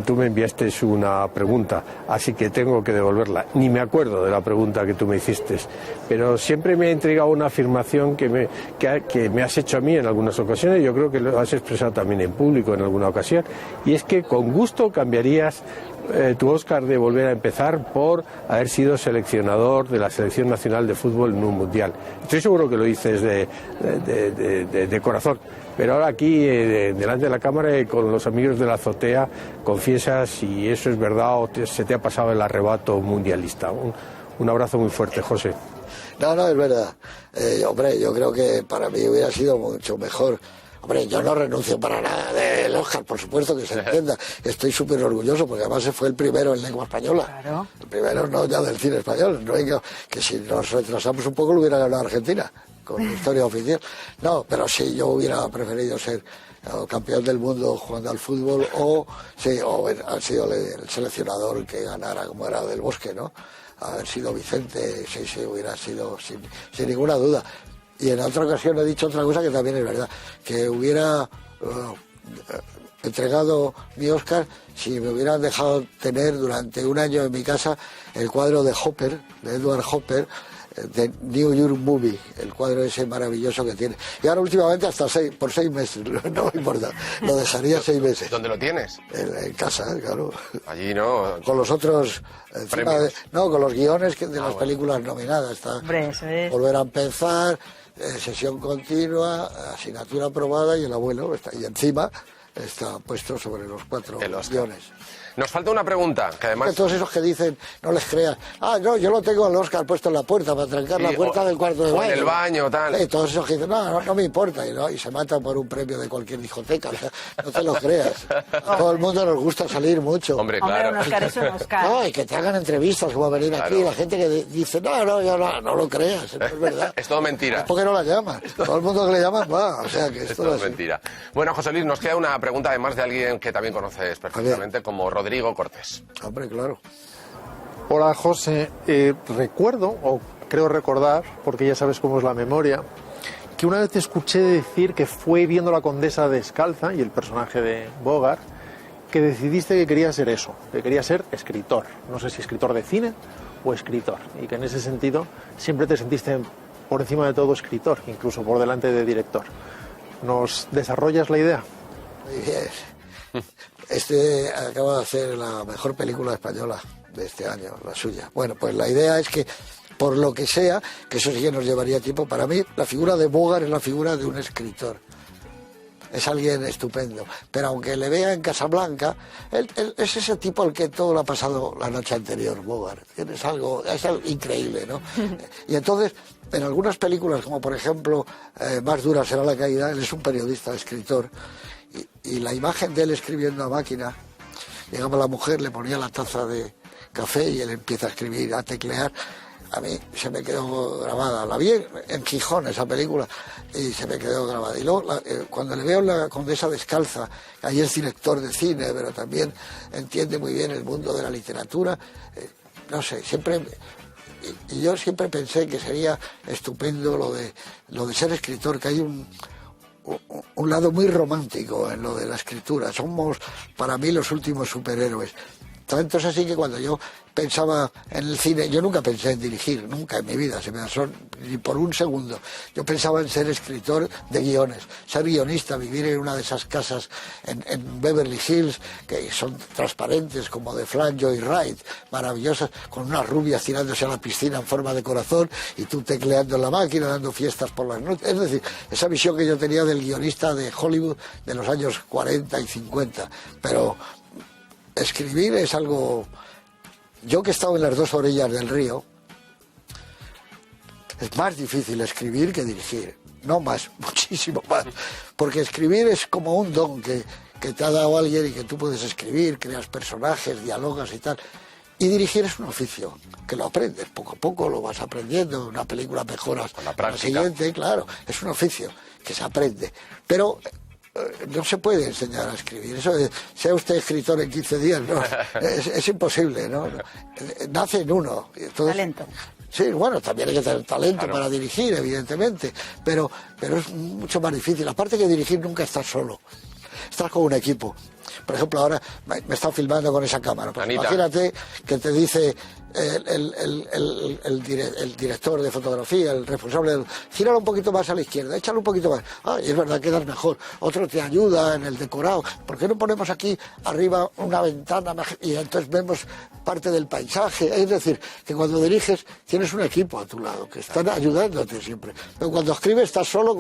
tú me enviaste una pregunta, así que tengo que devolverla. Ni me acuerdo de la pregunta que tú me hiciste, pero siempre me ha intrigado una afirmación que me has hecho a mí en algunas ocasiones, yo creo que lo has expresado también en público en alguna ocasión, y es que con gusto cambiarías tu Óscar de volver a empezar por haber sido seleccionador de la Selección Nacional de Fútbol en un Mundial. Estoy seguro que lo dices de corazón, pero ahora aquí, delante de la cámara y con los amigos de la azotea, confiesas si eso es verdad o se te ha pasado el arrebato mundialista. Un abrazo muy fuerte, José. No, es verdad. Hombre, yo creo que para mí hubiera sido mucho mejor. Hombre, yo no renuncio para nada del Óscar, por supuesto que se entienda. Estoy súper orgulloso porque además fue el primero en lengua española. Claro. El primero no ya del cine español. No que si nos retrasamos un poco lo hubiera ganado Argentina, con historia oficial. No, pero sí, yo hubiera preferido ser campeón del mundo jugando al fútbol o haber sido el seleccionador que ganara como era Del Bosque, ¿no? Haber sido Vicente, sí, hubiera sido sin ninguna duda. Y en otra ocasión he dicho otra cosa que también es verdad, que hubiera entregado mi Óscar si me hubieran dejado tener durante un año en mi casa el cuadro de Hopper, de Edward Hopper, de New York Movie, el cuadro ese maravilloso que tiene. Y ahora últimamente hasta por 6 meses, no me importa, lo dejaría 6 meses. ¿Dónde lo tienes? En casa, claro. Allí no. Con los otros, con los guiones de las películas nominadas. Está Hombre, eso es. Volver a empezar, sesión continua, asignatura aprobada y el abuelo está ahí encima. Está puesto sobre los 4 guiones. Nos falta una pregunta, que además... Todos esos que dicen, no les creas, no, yo lo tengo al Óscar puesto en la puerta para trancar la puerta del cuarto de baño. En el baño, tal. Todos esos que dicen, no me importa, y se matan por un premio de cualquier discoteca, o sea, no te lo creas. A todo el mundo nos gusta salir mucho. Hombre, claro. Un Óscar es un Óscar. No, y que te hagan entrevistas como venir aquí, la gente que dice, no lo creas, no es verdad. Es todo mentira. Es porque no la llaman. Todo el mundo que le llaman va, o sea que es todo mentira. Bueno, José Luis, nos queda una pregunta además de alguien que también conoces perfectamente, como Rodrigo Cortés. Hombre, claro. Hola, José. Recuerdo, o creo recordar, porque ya sabes cómo es la memoria, que una vez te escuché decir que fue viendo La Condesa descalza y el personaje de Bogart, que decidiste que querías ser eso, que querías ser escritor. No sé si escritor de cine o escritor. Y que en ese sentido siempre te sentiste por encima de todo escritor, incluso por delante de director. ¿Nos desarrollas la idea? Muy bien. Acaba de hacer la mejor película española de este año, la suya. Bueno, pues la idea es que, por lo que sea, que eso sí que nos llevaría tiempo, para mí la figura de Bogart es la figura de un escritor. Es alguien estupendo. Pero aunque le vea en Casablanca, él es ese tipo al que todo le ha pasado la noche anterior, Bogart. Es algo increíble, ¿no? Y entonces, en algunas películas, como por ejemplo Más dura será la caída, él es un periodista, escritor, y la imagen de él escribiendo a máquina, llegaba la mujer, le ponía la taza de café y él empieza a escribir, a teclear. A mí se me quedó grabada. La vi en Gijón, esa película, y se me quedó grabada. Y luego, cuando le veo en La Condesa descalza, ahí es director de cine, pero también entiende muy bien el mundo de la literatura, no sé, siempre... Y yo siempre pensé que sería estupendo lo de ser escritor, que hay un lado muy romántico en lo de la escritura. Somos, para mí, los últimos superhéroes. Tanto es así que cuando yo pensaba en el cine, yo nunca pensé en dirigir, nunca en mi vida, ni por un segundo. Yo pensaba en ser escritor de guiones, ser guionista, vivir en una de esas casas en Beverly Hills, que son transparentes, como de Flan Joy Wright, maravillosas, con unas rubias tirándose a la piscina en forma de corazón, y tú tecleando en la máquina, dando fiestas por las noches. Es decir, esa visión que yo tenía del guionista de Hollywood de los años 40 y 50. Pero escribir es algo... Yo que he estado en las dos orillas del río, es más difícil escribir que dirigir. No más, muchísimo más. Porque escribir es como un don que te ha dado alguien y que tú puedes escribir, creas personajes, dialogas y tal. Y dirigir es un oficio, que lo aprendes, poco a poco lo vas aprendiendo, una película mejoras con la práctica. La siguiente, claro, es un oficio que se aprende. Pero no se puede enseñar a escribir. Eso de, sea usted escritor en 15 días, no, es imposible, ¿no? Nace en uno. Entonces, talento. Sí, bueno, también hay que tener talento, claro, para dirigir, evidentemente, pero es mucho más difícil. Aparte que dirigir nunca estás solo, estás con un equipo. Por ejemplo, ahora me está filmando con esa cámara. Pues imagínate que te dice, el director de fotografía, el responsable, gíralo un poquito más a la izquierda, échalo un poquito más. Ah, y es verdad, quedas mejor. Otro te ayuda en el decorado. ¿Por qué no ponemos aquí arriba una ventana y entonces vemos parte del paisaje? Es decir, que cuando diriges tienes un equipo a tu lado que están ayudándote siempre. Pero cuando escribes estás solo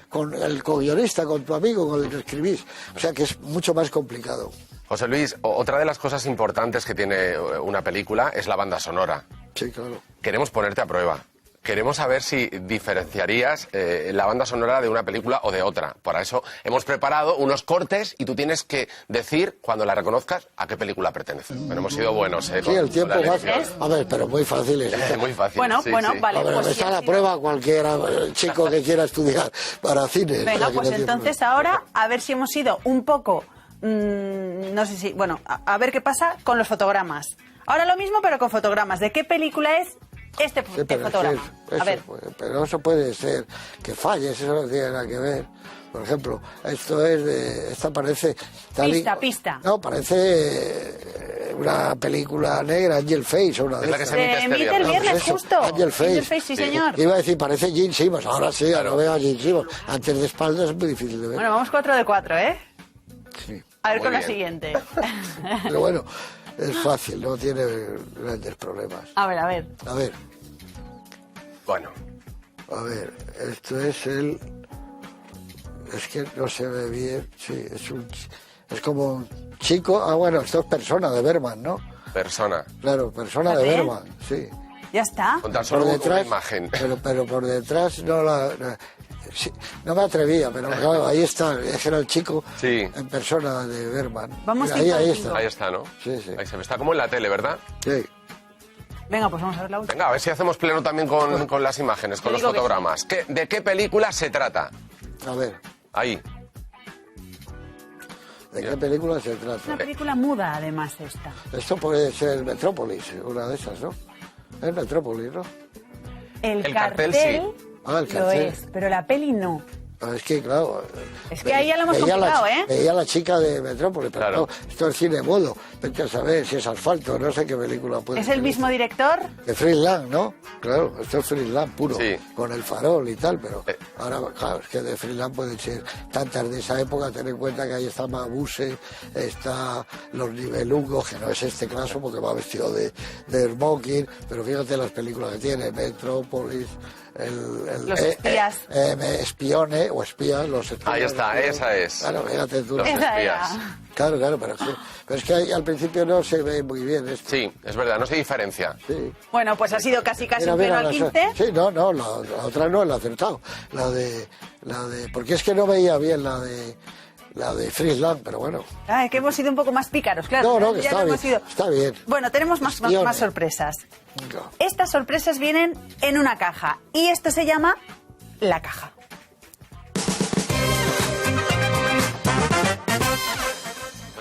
con el co-guionista, con tu amigo, con el que escribís. O sea que es mucho más complicado. José Luis, otra de las cosas importantes que tiene una película es la banda sonora. Sí, claro. Queremos ponerte a prueba. Queremos saber si diferenciarías la banda sonora de una película o de otra. Para eso hemos preparado unos cortes y tú tienes que decir, cuando la reconozcas, a qué película pertenece. Pero hemos sido buenos, ¿eh? Sí, el tiempo va. A ver, pero muy fácil es. Muy fácil. Bueno, sí, bueno, sí. vale. A ver, Pues está sí, la sí. prueba cualquiera chico que quiera estudiar para cine. Venga, pues entonces ahora a ver si hemos ido un poco, no sé si, bueno, a ver qué pasa con los fotogramas. Ahora lo mismo pero con fotogramas. ¿De qué película es este Sí, pero fotograma? eso A ver. pero eso puede ser que falles, eso no tiene nada que ver. Por ejemplo, esta parece... Pista. No, parece una película negra, Angel Face o una de Es la que estas. se emite Se este emite el viernes. viernes Eso, justo. Angel Face. Sí, señor. Iba a decir, parece Gene Simmons, ahora sí, ahora veo a Gene Simmons. Antes de espaldas es muy difícil de ver. Bueno, vamos 4 de 4, ¿eh? Sí. A ver Muy con la bien. siguiente. Pero bueno, es fácil, no tiene grandes problemas. A ver. A ver, Bueno, esto es el... Es que no se ve bien, sí, es como un chico... Ah, bueno, esto es Persona de Bergman, ¿no? persona. Claro, Persona de Fíjate. Bergman, sí. Ya está. Con tan Por solo una detrás, imagen. pero por detrás sí, no me atrevía, pero claro, ahí está, ese era el chico Sí. en Persona de Bergman. Vamos Mira, cinco ahí de está. cinco. Ahí está, ¿no? Sí, sí. Ahí se ve. Está como en la tele, ¿verdad? Sí. Venga, pues vamos a ver la última. Venga, a ver si hacemos pleno también con las imágenes, con Yo los digo que fotogramas. ¿De qué película se trata? A ver, Ahí. ¿de qué película se Es trata? una película muda, además, esta. Esto puede ser Metrópolis, una de esas, ¿no? Es Metrópolis, ¿no? El cartel, cartel, sí. Ah, el lo cartel. es, pero la peli no. Ah, es que, claro... Es que ahí ya lo hemos veía complicado, ¿eh? Veía la chica de Metrópolis, pero Claro. no, esto es cine mudo. Vete a saber si es asfalto, no sé qué película puede ¿Es ser. el mismo director? De Friedland, ¿no? Claro, esto es Friedland puro, Sí. con el farol y tal, pero ahora, claro, es que de Friedland pueden ser tantas de esa época, ten en cuenta que ahí está Mabuse, está Los Nibelungos, que no es este caso porque va vestido de smoking, pero fíjate las películas que tiene, Metrópolis, Los espías. Espione o espías, los espías. Ahí está, espías. esa es. Claro, fíjate tú. Los Esa espías. era. Claro, pero es que ahí al principio no se ve muy bien esto. Sí, es verdad, no se diferencia. Sí. Bueno, pues ha sido casi Mira, un pleno al la- 15. Sí, no, la otra no, la he acertado. La de, porque es que no veía bien la de Friesland, pero bueno. Ay, que hemos sido un poco más pícaros, claro. No, que Ya está no bien, hemos sido- está bien. Bueno, tenemos más Espiones. sorpresas. Venga. Estas sorpresas vienen en una caja y esto se llama La Caja.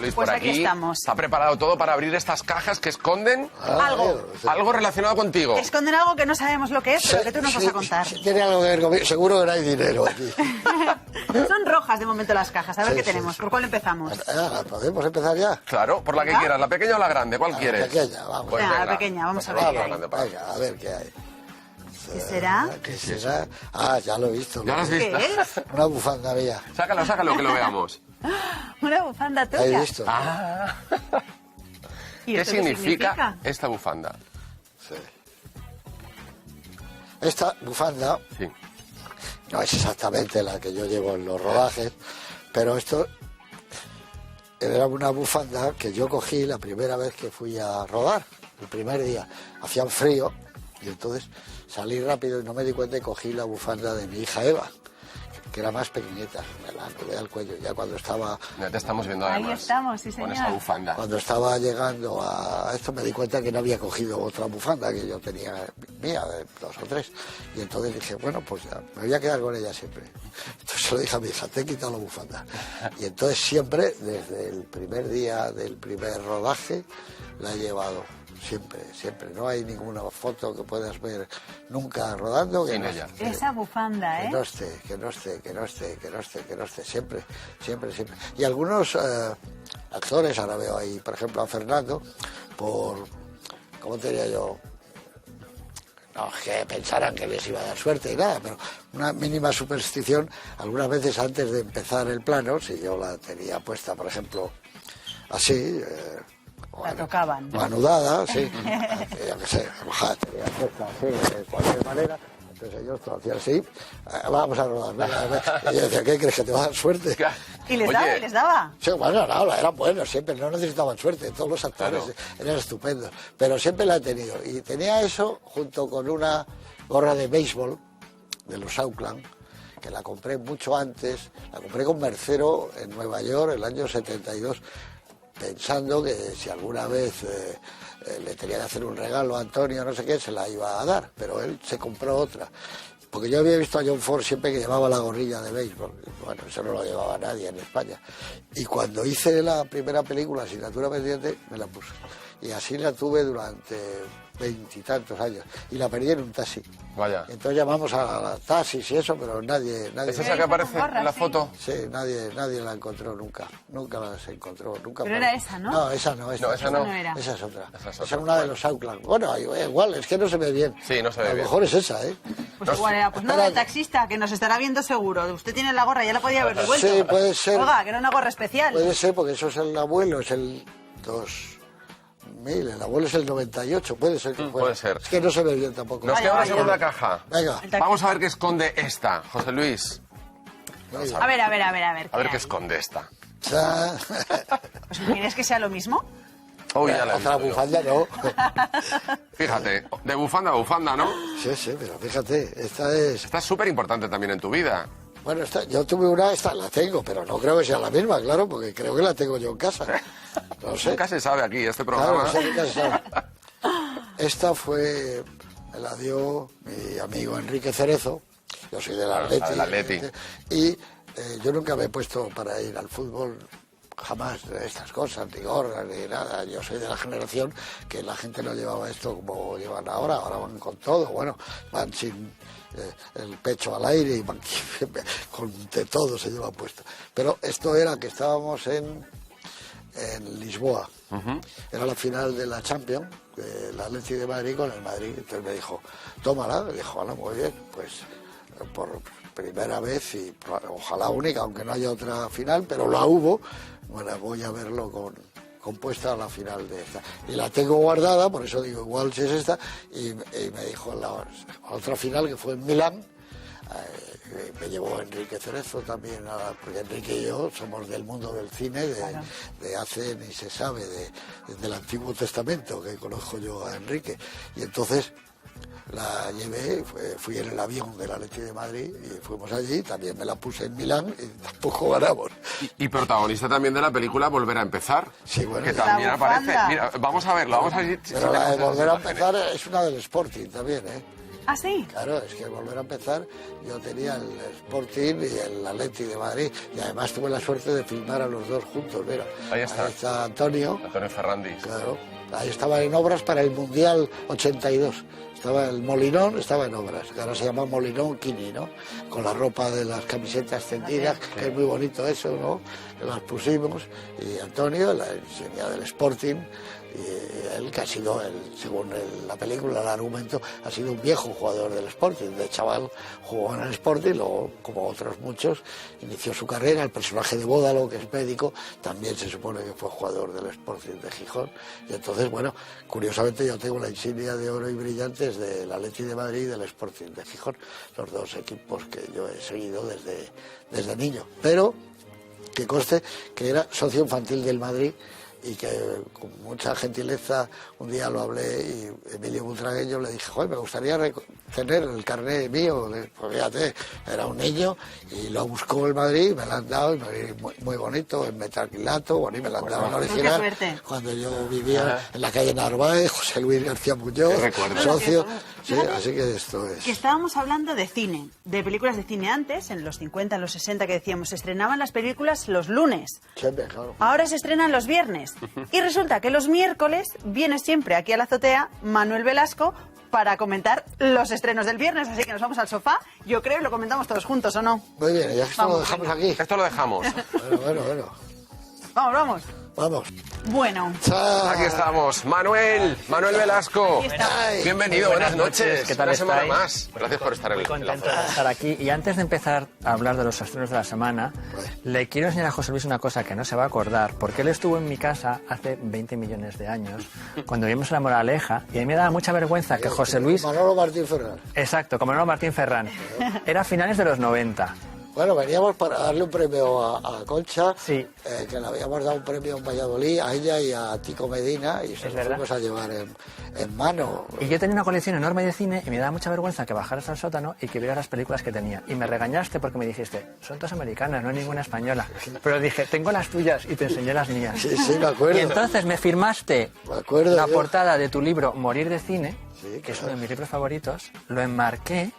Luis, Pues por aquí aquí estamos. está preparado todo para abrir estas cajas que esconden Algo. algo relacionado contigo. Esconden algo que no sabemos lo que es, pero que tú nos vas a contar. Sí, tiene algo que ver conmigo. Seguro que no hay dinero aquí. Son rojas de momento las cajas. A ver Sí, qué sí, tenemos. sí. ¿Por cuál empezamos? ¿Podemos empezar ya? Claro, por la que Venga. quieras, la pequeña o la grande, ¿cuál La quieres? pequeña, vamos. Pues Venga, la venga. pequeña, vamos a ver la qué hay. grande para- Venga, a ver qué hay. ¿Qué será? ¿Qué será? Ah, ya lo he visto. ¿Ya lo has ¿Qué visto? es? Una bufanda mía. Sácalo, que lo veamos. Una bufanda ¿La he tuya. visto? Ah, ¿Y ¿qué esto significa esta bufanda? Sí. Esta bufanda Sí. no es exactamente la que yo llevo en los rodajes, pero esto era una bufanda que yo cogí la primera vez que fui a rodar, el primer día. Hacía un frío y entonces salí rápido y no me di cuenta y cogí la bufanda de mi hija Eva, que era más pequeñita, me la anudé al cuello ya cuando estaba... Ya te estamos viendo Ahí además. estamos, sí, Con señor. esta bufanda. Cuando estaba llegando a esto me di cuenta que no había cogido otra bufanda que yo tenía mía, de 2 o 3. Y entonces dije, bueno, pues ya, me voy a quedar con ella siempre. Entonces se lo dije a mi hija, te he quitado la bufanda. Y entonces siempre, desde el primer día del primer rodaje, la he llevado. Siempre, siempre. No hay ninguna foto que puedas ver nunca rodando que Sin no ella. Esa bufanda, que ¿eh? no esté, que no esté, que no esté, que no esté, que no esté, siempre, siempre, siempre. Y algunos actores, ahora veo ahí, por ejemplo, a Fernando, ¿cómo te diría yo? no es que pensaran que les iba a dar suerte y nada, pero una mínima superstición, algunas veces antes de empezar el plano, si yo la tenía puesta, por ejemplo, así... la tocaban. O anudada, sí. Yo qué sé, tenía puesta así, de cualquier manera. Entonces ellos lo hacían así, vamos a rodar. Y yo decía, ¿qué crees, que te va a dar suerte? ¿Y les daba? ¿Y les daba? Sí, bueno, no, eran buenos siempre, no necesitaban suerte, todos los actores eran estupendos, pero siempre la he tenido. Y tenía eso junto con una gorra de béisbol de los Auckland, que la compré mucho antes, la compré con Mercero en Nueva York el año 72, pensando que si alguna vez le tenía que hacer un regalo a Antonio, no sé qué, se la iba a dar, pero él se compró otra. Porque yo había visto a John Ford siempre que llevaba la gorrilla de béisbol. Bueno, eso no lo llevaba nadie en España. Y cuando hice la primera película, Asignatura Pendiente, me la puse. Y así la tuve durante 20 y tantos años. Y la perdí en un taxi. Vaya. Entonces llamamos a taxis y eso, pero nadie... ¿Es esa que aparece en la foto? Sí, nadie la encontró nunca. Nunca la se encontró. Nunca. Pero era esa, ¿no? No, esa no. Esa no era. Esa es otra. Esa es una de los Auckland. Bueno, igual, es que no se ve bien. Sí, no se ve bien. A lo mejor es esa, ¿eh? Pues igual era, pues nada, el taxista, que nos estará viendo seguro. Usted tiene la gorra, ya la podía haber devuelto. Sí, puede ser. Oiga, que era una gorra especial. Puede ser, porque eso es el abuelo, es el 2000, el abuelo es el 98, puede ser que fuera. Puede ser. Es que no se ve bien tampoco. Nos queda una segunda caja. Venga. Vamos a ver qué esconde esta, José Luis. A ver. A ver qué esconde esta. ¿Os imagináis que sea lo mismo? Uy, ya la he Otra visto yo. bufanda no. Fíjate, de bufanda a bufanda, ¿no? Sí, pero fíjate, esta es... Esta es súper importante también en tu vida. Bueno, yo tuve una, esta la tengo, pero no creo que sea la misma, claro, porque creo que la tengo yo en casa. No sé. Nunca se sabe aquí, este Claro, programa. no sé, nunca se sabe. Esta me la dio mi amigo Enrique Cerezo, yo soy del Atleti. del Atleti. Y yo nunca me he puesto para ir al fútbol, jamás, estas cosas, ni gorras, ni nada. Yo soy de la generación que la gente no llevaba esto como llevan ahora van con todo, bueno, van sin el pecho al aire y van de todo se lleva puesto. Pero esto era que estábamos en Lisboa, era la final de la Champions, la Atleti de Madrid con el Madrid, entonces me dijo, tómala, me dijo, bueno, muy bien, pues por primera vez y ojalá única, aunque no haya otra final, pero la hubo, bueno, voy a verlo compuesta a la final de esta. Y la tengo guardada, por eso digo, igual si es esta, y me dijo la otra final que fue en Milán, me llevó Enrique Cerezo también, porque Enrique y yo somos del mundo del cine, de hace ni se sabe, del Antiguo Testamento, que conozco yo a Enrique. Y entonces la llevé, fui en el avión del Atleti de Madrid y fuimos allí, también me la puse en Milán y tampoco ganamos. Y protagonista también de la película Volver a Empezar, Sí, bueno, que la también aparece. bufanda. Mira, vamos a verlo, vamos a ver si Pero la de tenemos Volver a esas Empezar imágenes. es una del Sporting también, ¿eh? ¿Ah, sí? Claro, es que Volver a Empezar, yo tenía el Sporting y el Atleti de Madrid, y además tuve la suerte de filmar a los dos juntos, mira. Ahí está. Ahí está Antonio, Antonio Ferrandis. claro, ahí estaba en obras para el Mundial 82. Estaba el Molinón, estaba en obras, que ahora se llama Molinón Kini, ¿no? Con la ropa de las camisetas tendidas, que es muy bonito eso, ¿no? Que las pusimos, y Antonio, la enseña del Sporting, y él que ha sido, según la película, el argumento, ha sido un viejo jugador del Sporting. De chaval jugó en el Sporting, luego, como otros muchos, inició su carrera. El personaje de Bódalo, que es médico, también se supone que fue jugador del Sporting de Gijón. Y entonces, bueno, curiosamente yo tengo la insignia de oro y brillantes del Atleti de Madrid y del Sporting de Gijón, los dos equipos que yo he seguido desde niño. Pero que conste que era socio infantil del Madrid y que con mucha gentileza un día lo hablé y Emilio Butragueño le dije, joder, me gustaría tener el carnet mío, pues fíjate, era un niño y lo buscó el Madrid, me lo han dado, muy bonito, en metacrilato, bueno, y me lo han dado en original, qué suerte. cuando yo vivía en la calle Narváez, José Luis García Muñoz, Qué recuerdo. socio, sí, así que esto es... Que estábamos hablando de cine, de películas de cine antes, en los 50, en los 60, que decíamos, se estrenaban las películas los lunes. Siempre, claro. Ahora se estrenan los viernes. Y resulta que los miércoles viene siempre aquí a la azotea Manuel Velasco para comentar los estrenos del viernes. Así que nos vamos al sofá, yo creo, y lo comentamos todos juntos, ¿o no? Muy bien, ya esto lo dejamos aquí. Esto lo dejamos. Bueno. Vamos. Vamos. Bueno. Aquí estamos. Manuel Velasco. Aquí está. Bienvenido, buenas noches. ¿Qué tal Una semana estáis? más. Gracias por estar en Muy la contento zona. de estar aquí. Y antes de empezar a hablar de los estrenos de la semana, le quiero enseñar a José Luis una cosa que no se va a acordar, porque él estuvo en mi casa hace 20 millones de años, cuando vivimos en La Moraleja, y a mí me daba mucha vergüenza que José Luis... Manolo Martín Ferrer. Exacto, como Manolo Martín Ferrán. Era a finales de los 90. Bueno, veníamos para darle un premio a Concha, Sí. Que le habíamos dado un premio en Valladolid, a ella y a Tico Medina, y se lo verdad. fuimos a llevar en mano. Y yo tenía una colección enorme de cine y me daba mucha vergüenza que bajaras al sótano y que vieras las películas que tenía. Y me regañaste porque me dijiste, son todas americanas, no hay ninguna española. Pero dije, tengo las tuyas y te enseñé las mías. Sí, me acuerdo. Y entonces me firmaste Me acuerdo la yo. portada de tu libro Morir de cine, Sí, que es uno de mis libros favoritos, lo enmarqué,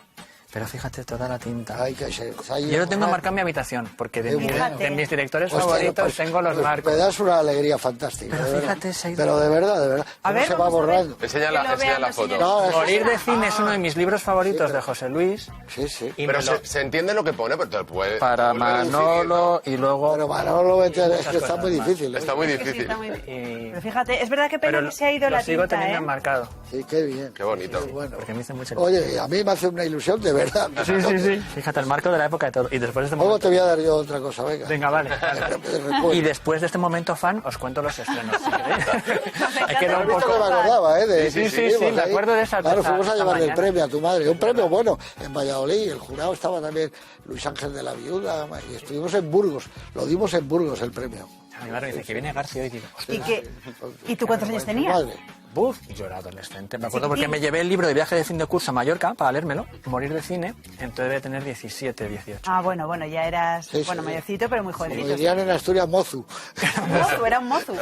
pero fíjate toda la tinta. Ay, que se ha ido Yo lo tengo una- marcado en mi habitación, porque de, Qué mis, bueno. de mis directores Hostia, favoritos pues- tengo los pues marcos. Me das una alegría fantástica. Pero de verdad. fíjate, se ha ido. Pero de verdad. A ¿Cómo ver, se va vamos a ver. borrando? Enseña Que lo la vean los foto. señores. No, eso Morir sí. de cine es uno de mis libros favoritos de José Luis. Sí. Y Pero me lo- se entiende lo que pone, pero te lo puede... para vuelve a decir, ¿no? Manolo y luego... Pero Manolo, es que está cosas muy más. difícil. ¿eh? Está muy Sí, difícil. está muy bien. Y- Pero fíjate, es verdad que pena que se ha ido lo la sigo tinta, teniendo ¿eh? enmarcado. Sí, qué bien. Qué bonito. Qué bueno. Porque me hice mucho... Oye, a mí me hace una ilusión de verdad. Sí. Fíjate, el marco de la época de todo. Y después de este Luego momento... te voy a dar yo otra cosa, venga. Venga, vale. Recuerdo. Y después de este momento fan, os cuento los estrenos, si queréis. Hay que dar un Esto poco... que me acordaba, ¿eh? Sí, estuvimos me ahí. acuerdo de esa- Claro, de esa- fuimos a esa llevarle el mañana. premio a tu madre. Un premio bueno en Valladolid. El jurado estaba también Luis Ángel de la Viuda. Y estuvimos en Burgos. Lo dimos en Burgos el premio. Mi madre me dice que viene García y digo, hostia, ¿Y tú cuántos años Tu tenías? madre. buf, yo era adolescente. Me acuerdo porque me llevé el libro de viaje de fin de curso a Mallorca para leérmelo, Morir de cine, entonces debía tener 17, 18. Ah, bueno, ya eras, Sí, bueno, sí. mayorcito, pero muy Como jovencito. dirían en Asturias, mozu. Era un mozu.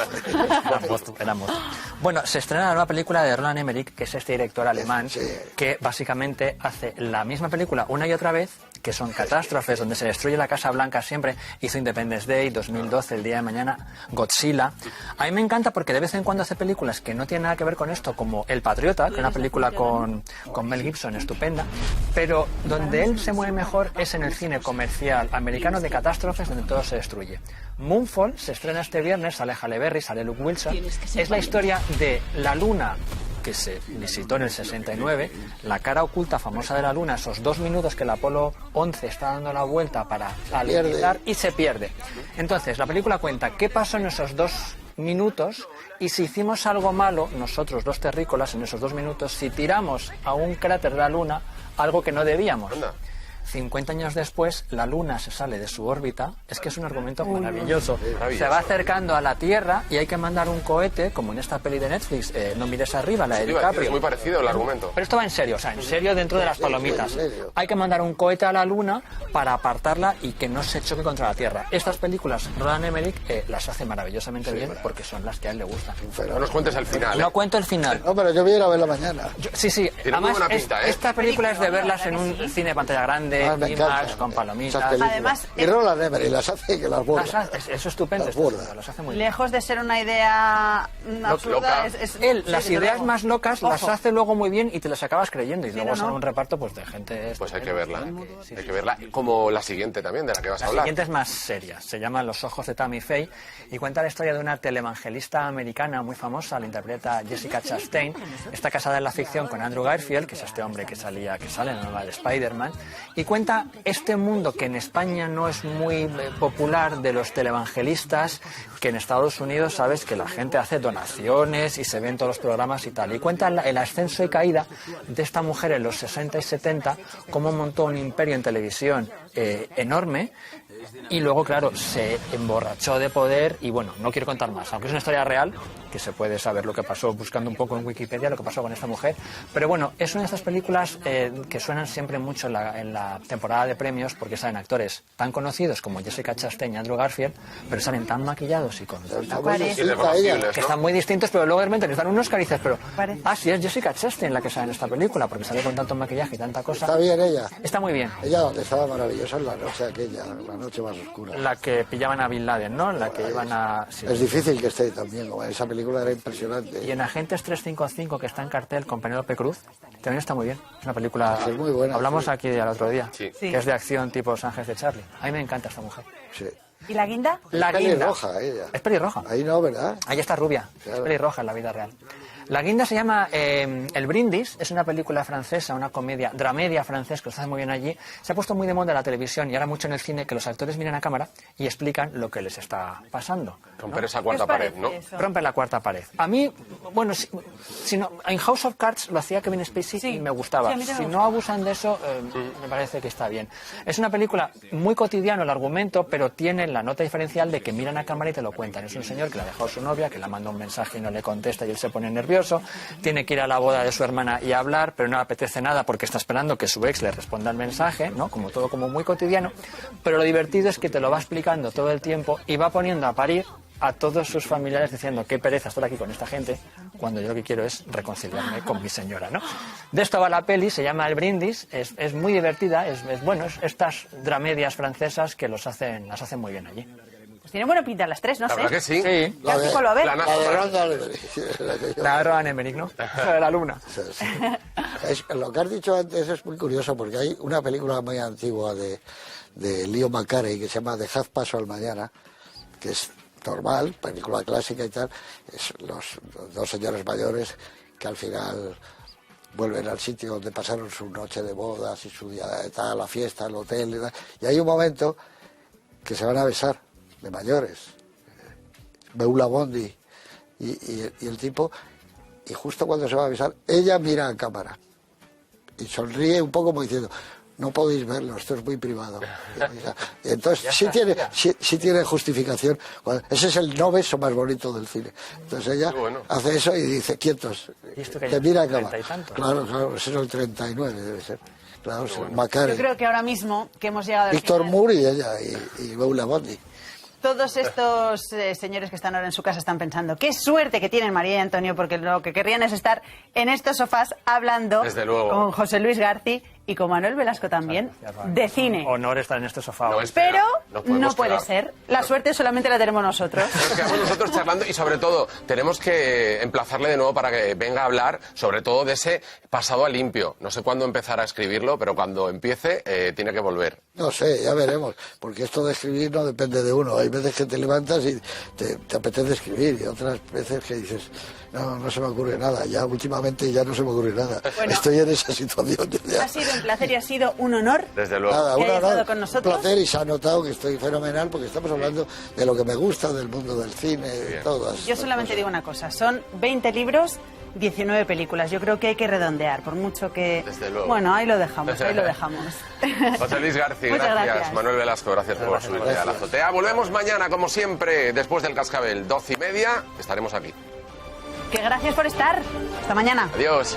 Era mozo. Bueno, se estrena la nueva película de Roland Emmerich, que es este director alemán, Sí. que básicamente hace la misma película una y otra vez, que son catástrofes, donde se destruye la Casa Blanca siempre. Hizo Independence Day, 2012, El día de mañana, Godzilla. A mí me encanta porque de vez en cuando hace películas que no tienen nada que ver con esto, como El Patriota, que es una película con Mel Gibson estupenda, pero donde él se mueve mejor es en el cine comercial americano de catástrofes, donde todo se destruye. Moonfall se estrena este viernes, sale Halle Berry, sale Luke Wilson. Es la historia de la Luna que se visitó en el 69, la cara oculta famosa de la Luna, esos 2 minutos que el Apolo 11 está dando la vuelta para alunizar y se pierde. Entonces, la película cuenta qué pasó en esos 2 minutos y si hicimos algo malo, nosotros los terrícolas, en esos 2 minutos, si tiramos a un cráter de la Luna algo que no debíamos. Anda. 50 años después, la Luna se sale de su órbita. Es que es un argumento maravilloso. Maravilloso. Se va acercando a la Tierra y hay que mandar un cohete, como en esta peli de Netflix, No mires arriba, la de Iba a decir, DiCaprio. es muy parecido el argumento. Pero esto va en serio, o sea, en serio dentro de las palomitas. Hay que mandar un cohete a la Luna para apartarla y que no se choque contra la Tierra. Estas películas, Roland Emmerich las hace maravillosamente bien porque son las que a él le gustan. No nos cuentes el final, ¿eh? No cuento el final. No, pero yo voy a ir a verla mañana. Sí. Tiene muy Además, buena pinta, ¿eh? esta película es de verlas en un cine de pantalla grande, Ah, me IMAX, encanta. con palomitas. Esas películas. Además, y Roland Emmerich las hace que las borda. Eso es estupendo. Las Esto borda. las hace muy bien. lejos de ser una idea absurda, loca. Él, sí, las desde ideas luego. más locas las Ojo. hace luego muy bien y te las acabas creyendo. Y luego no, son no. un reparto pues de gente... Pues hay que estupenda. verla. Hay que verla. Como la siguiente también, de la que vas a La hablar. siguiente es más seria, se llama Los ojos de Tammy Faye y cuenta la historia de una televangelista americana muy famosa, la interpreta Jessica Chastain. Está casada en la ficción con Andrew Garfield, que es este hombre que sale en la nueva de Spider-Man, y cuenta este mundo que en España no es muy popular de los televangelistas, que en Estados Unidos sabes que la gente hace donaciones y se ven todos los programas y tal. Y cuenta el ascenso y caída de esta mujer en los 60 y 70, cómo montó un imperio en televisión enorme y luego, claro, se emborrachó de poder y bueno, no quiero contar más, aunque es una historia real, que se puede saber lo que pasó buscando un poco en Wikipedia, lo que pasó con esta mujer. Pero bueno, es una de estas películas que suenan siempre mucho en la temporada de premios porque salen actores tan conocidos como Jessica Chastain y Andrew Garfield, pero salen tan maquillados y con tanta Parece. Irreconocibles, que ¿no? están muy distintos, pero luego de repente les dan unos carices, pero Parece. sí, es Jessica Chastain la que sale en esta película, porque sale con tanto maquillaje y tanta cosa. Está bien ella. Está muy bien. Ella estaba maravillosa en la noche aquella, la noche más oscura. La que pillaban a Bin Laden, ¿no? La que iban a... sí. Es difícil que esté también, esa película era impresionante. Y en Agentes 355, que está en cartel con Penélope Cruz, también está muy bien. Es una película... Es muy buena, Hablamos sí. aquí el otro día. Sí. Que es de acción tipo Los Ángeles de Charlie. A mí me encanta esta mujer. Sí. ¿Y la guinda? La Es guinda. pelirroja ella. Es pelirroja. Ahí no, ¿verdad? Ahí está rubia, Claro. es pelirroja en la vida real. La guinda se llama El Brindis, es una película francesa, una comedia, dramedia francés que lo hace muy bien allí. Se ha puesto muy de moda en la televisión y ahora mucho en el cine que los actores miran a cámara y explican lo que les está pasando. Romper esa cuarta ¿Qué os pared, parece ¿no? eso? Rompe la cuarta pared. A mí, bueno, en House of Cards lo hacía Kevin Spacey Sí. y me gustaba. Sí, a mí también Si me no abusan de eso, me parece que está bien. Es una película muy cotidiana el argumento, pero tiene la nota diferencial de que miran a cámara y te lo cuentan. Es un señor que le ha dejado su novia, que le manda un mensaje y no le contesta y él se pone nervioso. Tiene que ir a la boda de su hermana y hablar, pero no le apetece nada porque está esperando que su ex le responda el mensaje, ¿no? Como todo como muy cotidiano. Pero lo divertido es que te lo va explicando todo el tiempo y va poniendo a parir a todos sus familiares diciendo qué pereza estar aquí con esta gente cuando yo lo que quiero es reconciliarme con mi señora, ¿no? De esto va la peli, se llama El Brindis, es muy divertida, es bueno, es estas dramedias francesas que las hacen muy bien allí. Pues tienen buena pinta las tres, no La sé. verdad que sí. Sí, La de- García, lo a ver. la- La de Ronda Oliver. la Roan Emmerich, ¿no? La alumna. Lo que has dicho antes es muy curioso porque hay una película muy antigua de Leo McCarey que se llama Dejad paso al mañana, que es normal, película clásica y tal. Es los dos señores mayores que al final vuelven al sitio donde pasaron su noche de bodas y su día de tal, la fiesta, el hotel y tal. Y hay un momento que se van a besar de mayores. Beulah Bondi y el tipo, y justo cuando se va a besar, ella mira a cámara y sonríe un poco como diciendo, no podéis verlo, esto es muy privado. Y entonces sí tiene justificación. Ese es el no beso más bonito del cine. Entonces ella hace eso y dice, quietos, ¿Y esto que te ya mira a es 30 cámara. y tantos? Claro, ese es el 39 debe ser. Claro, Macari. Yo creo que ahora mismo que hemos llegado al Víctor final, Moore y ella, y Beulah Bondi. todos estos señores que están ahora en su casa están pensando qué suerte que tienen María y Antonio, porque lo que querrían es estar en estos sofás hablando Desde luego. con José Luis García y con Manuel Velasco también de cine. Honor estar en este sofá. No, hoy. espera, Pero no podemos no puede quedar. ser. La suerte solamente la tenemos nosotros. Nos quedamos nosotros charlando y sobre todo tenemos que emplazarle de nuevo para que venga a hablar sobre todo de ese pasado a limpio. No sé cuándo empezar a escribirlo, pero cuando empiece tiene que volver. No sé, ya veremos, porque esto de escribir no depende de uno. Hay veces que te levantas y te apetece escribir y otras veces que dices, no se me ocurre nada. Ya últimamente ya no se me ocurre nada. Bueno. Estoy en esa situación. Ya. Ha sido un placer y ha sido un honor. Desde luego. Nada, que un haya honor, estado con nosotros. un placer y se ha notado que estoy fenomenal porque estamos hablando de lo que me gusta, del mundo del cine, de todas. Yo solamente digo una cosa, son 20 libros, 19 películas. Yo creo que hay que redondear, por mucho que... Desde luego. Bueno, ahí lo dejamos. José Luis García, Muchas gracias. gracias. Manuel Velasco, gracias por subirte a la azotea. Volvemos mañana, como siempre, después del Cascabel, 12:30. Estaremos aquí. Que gracias por estar. Hasta mañana. Adiós.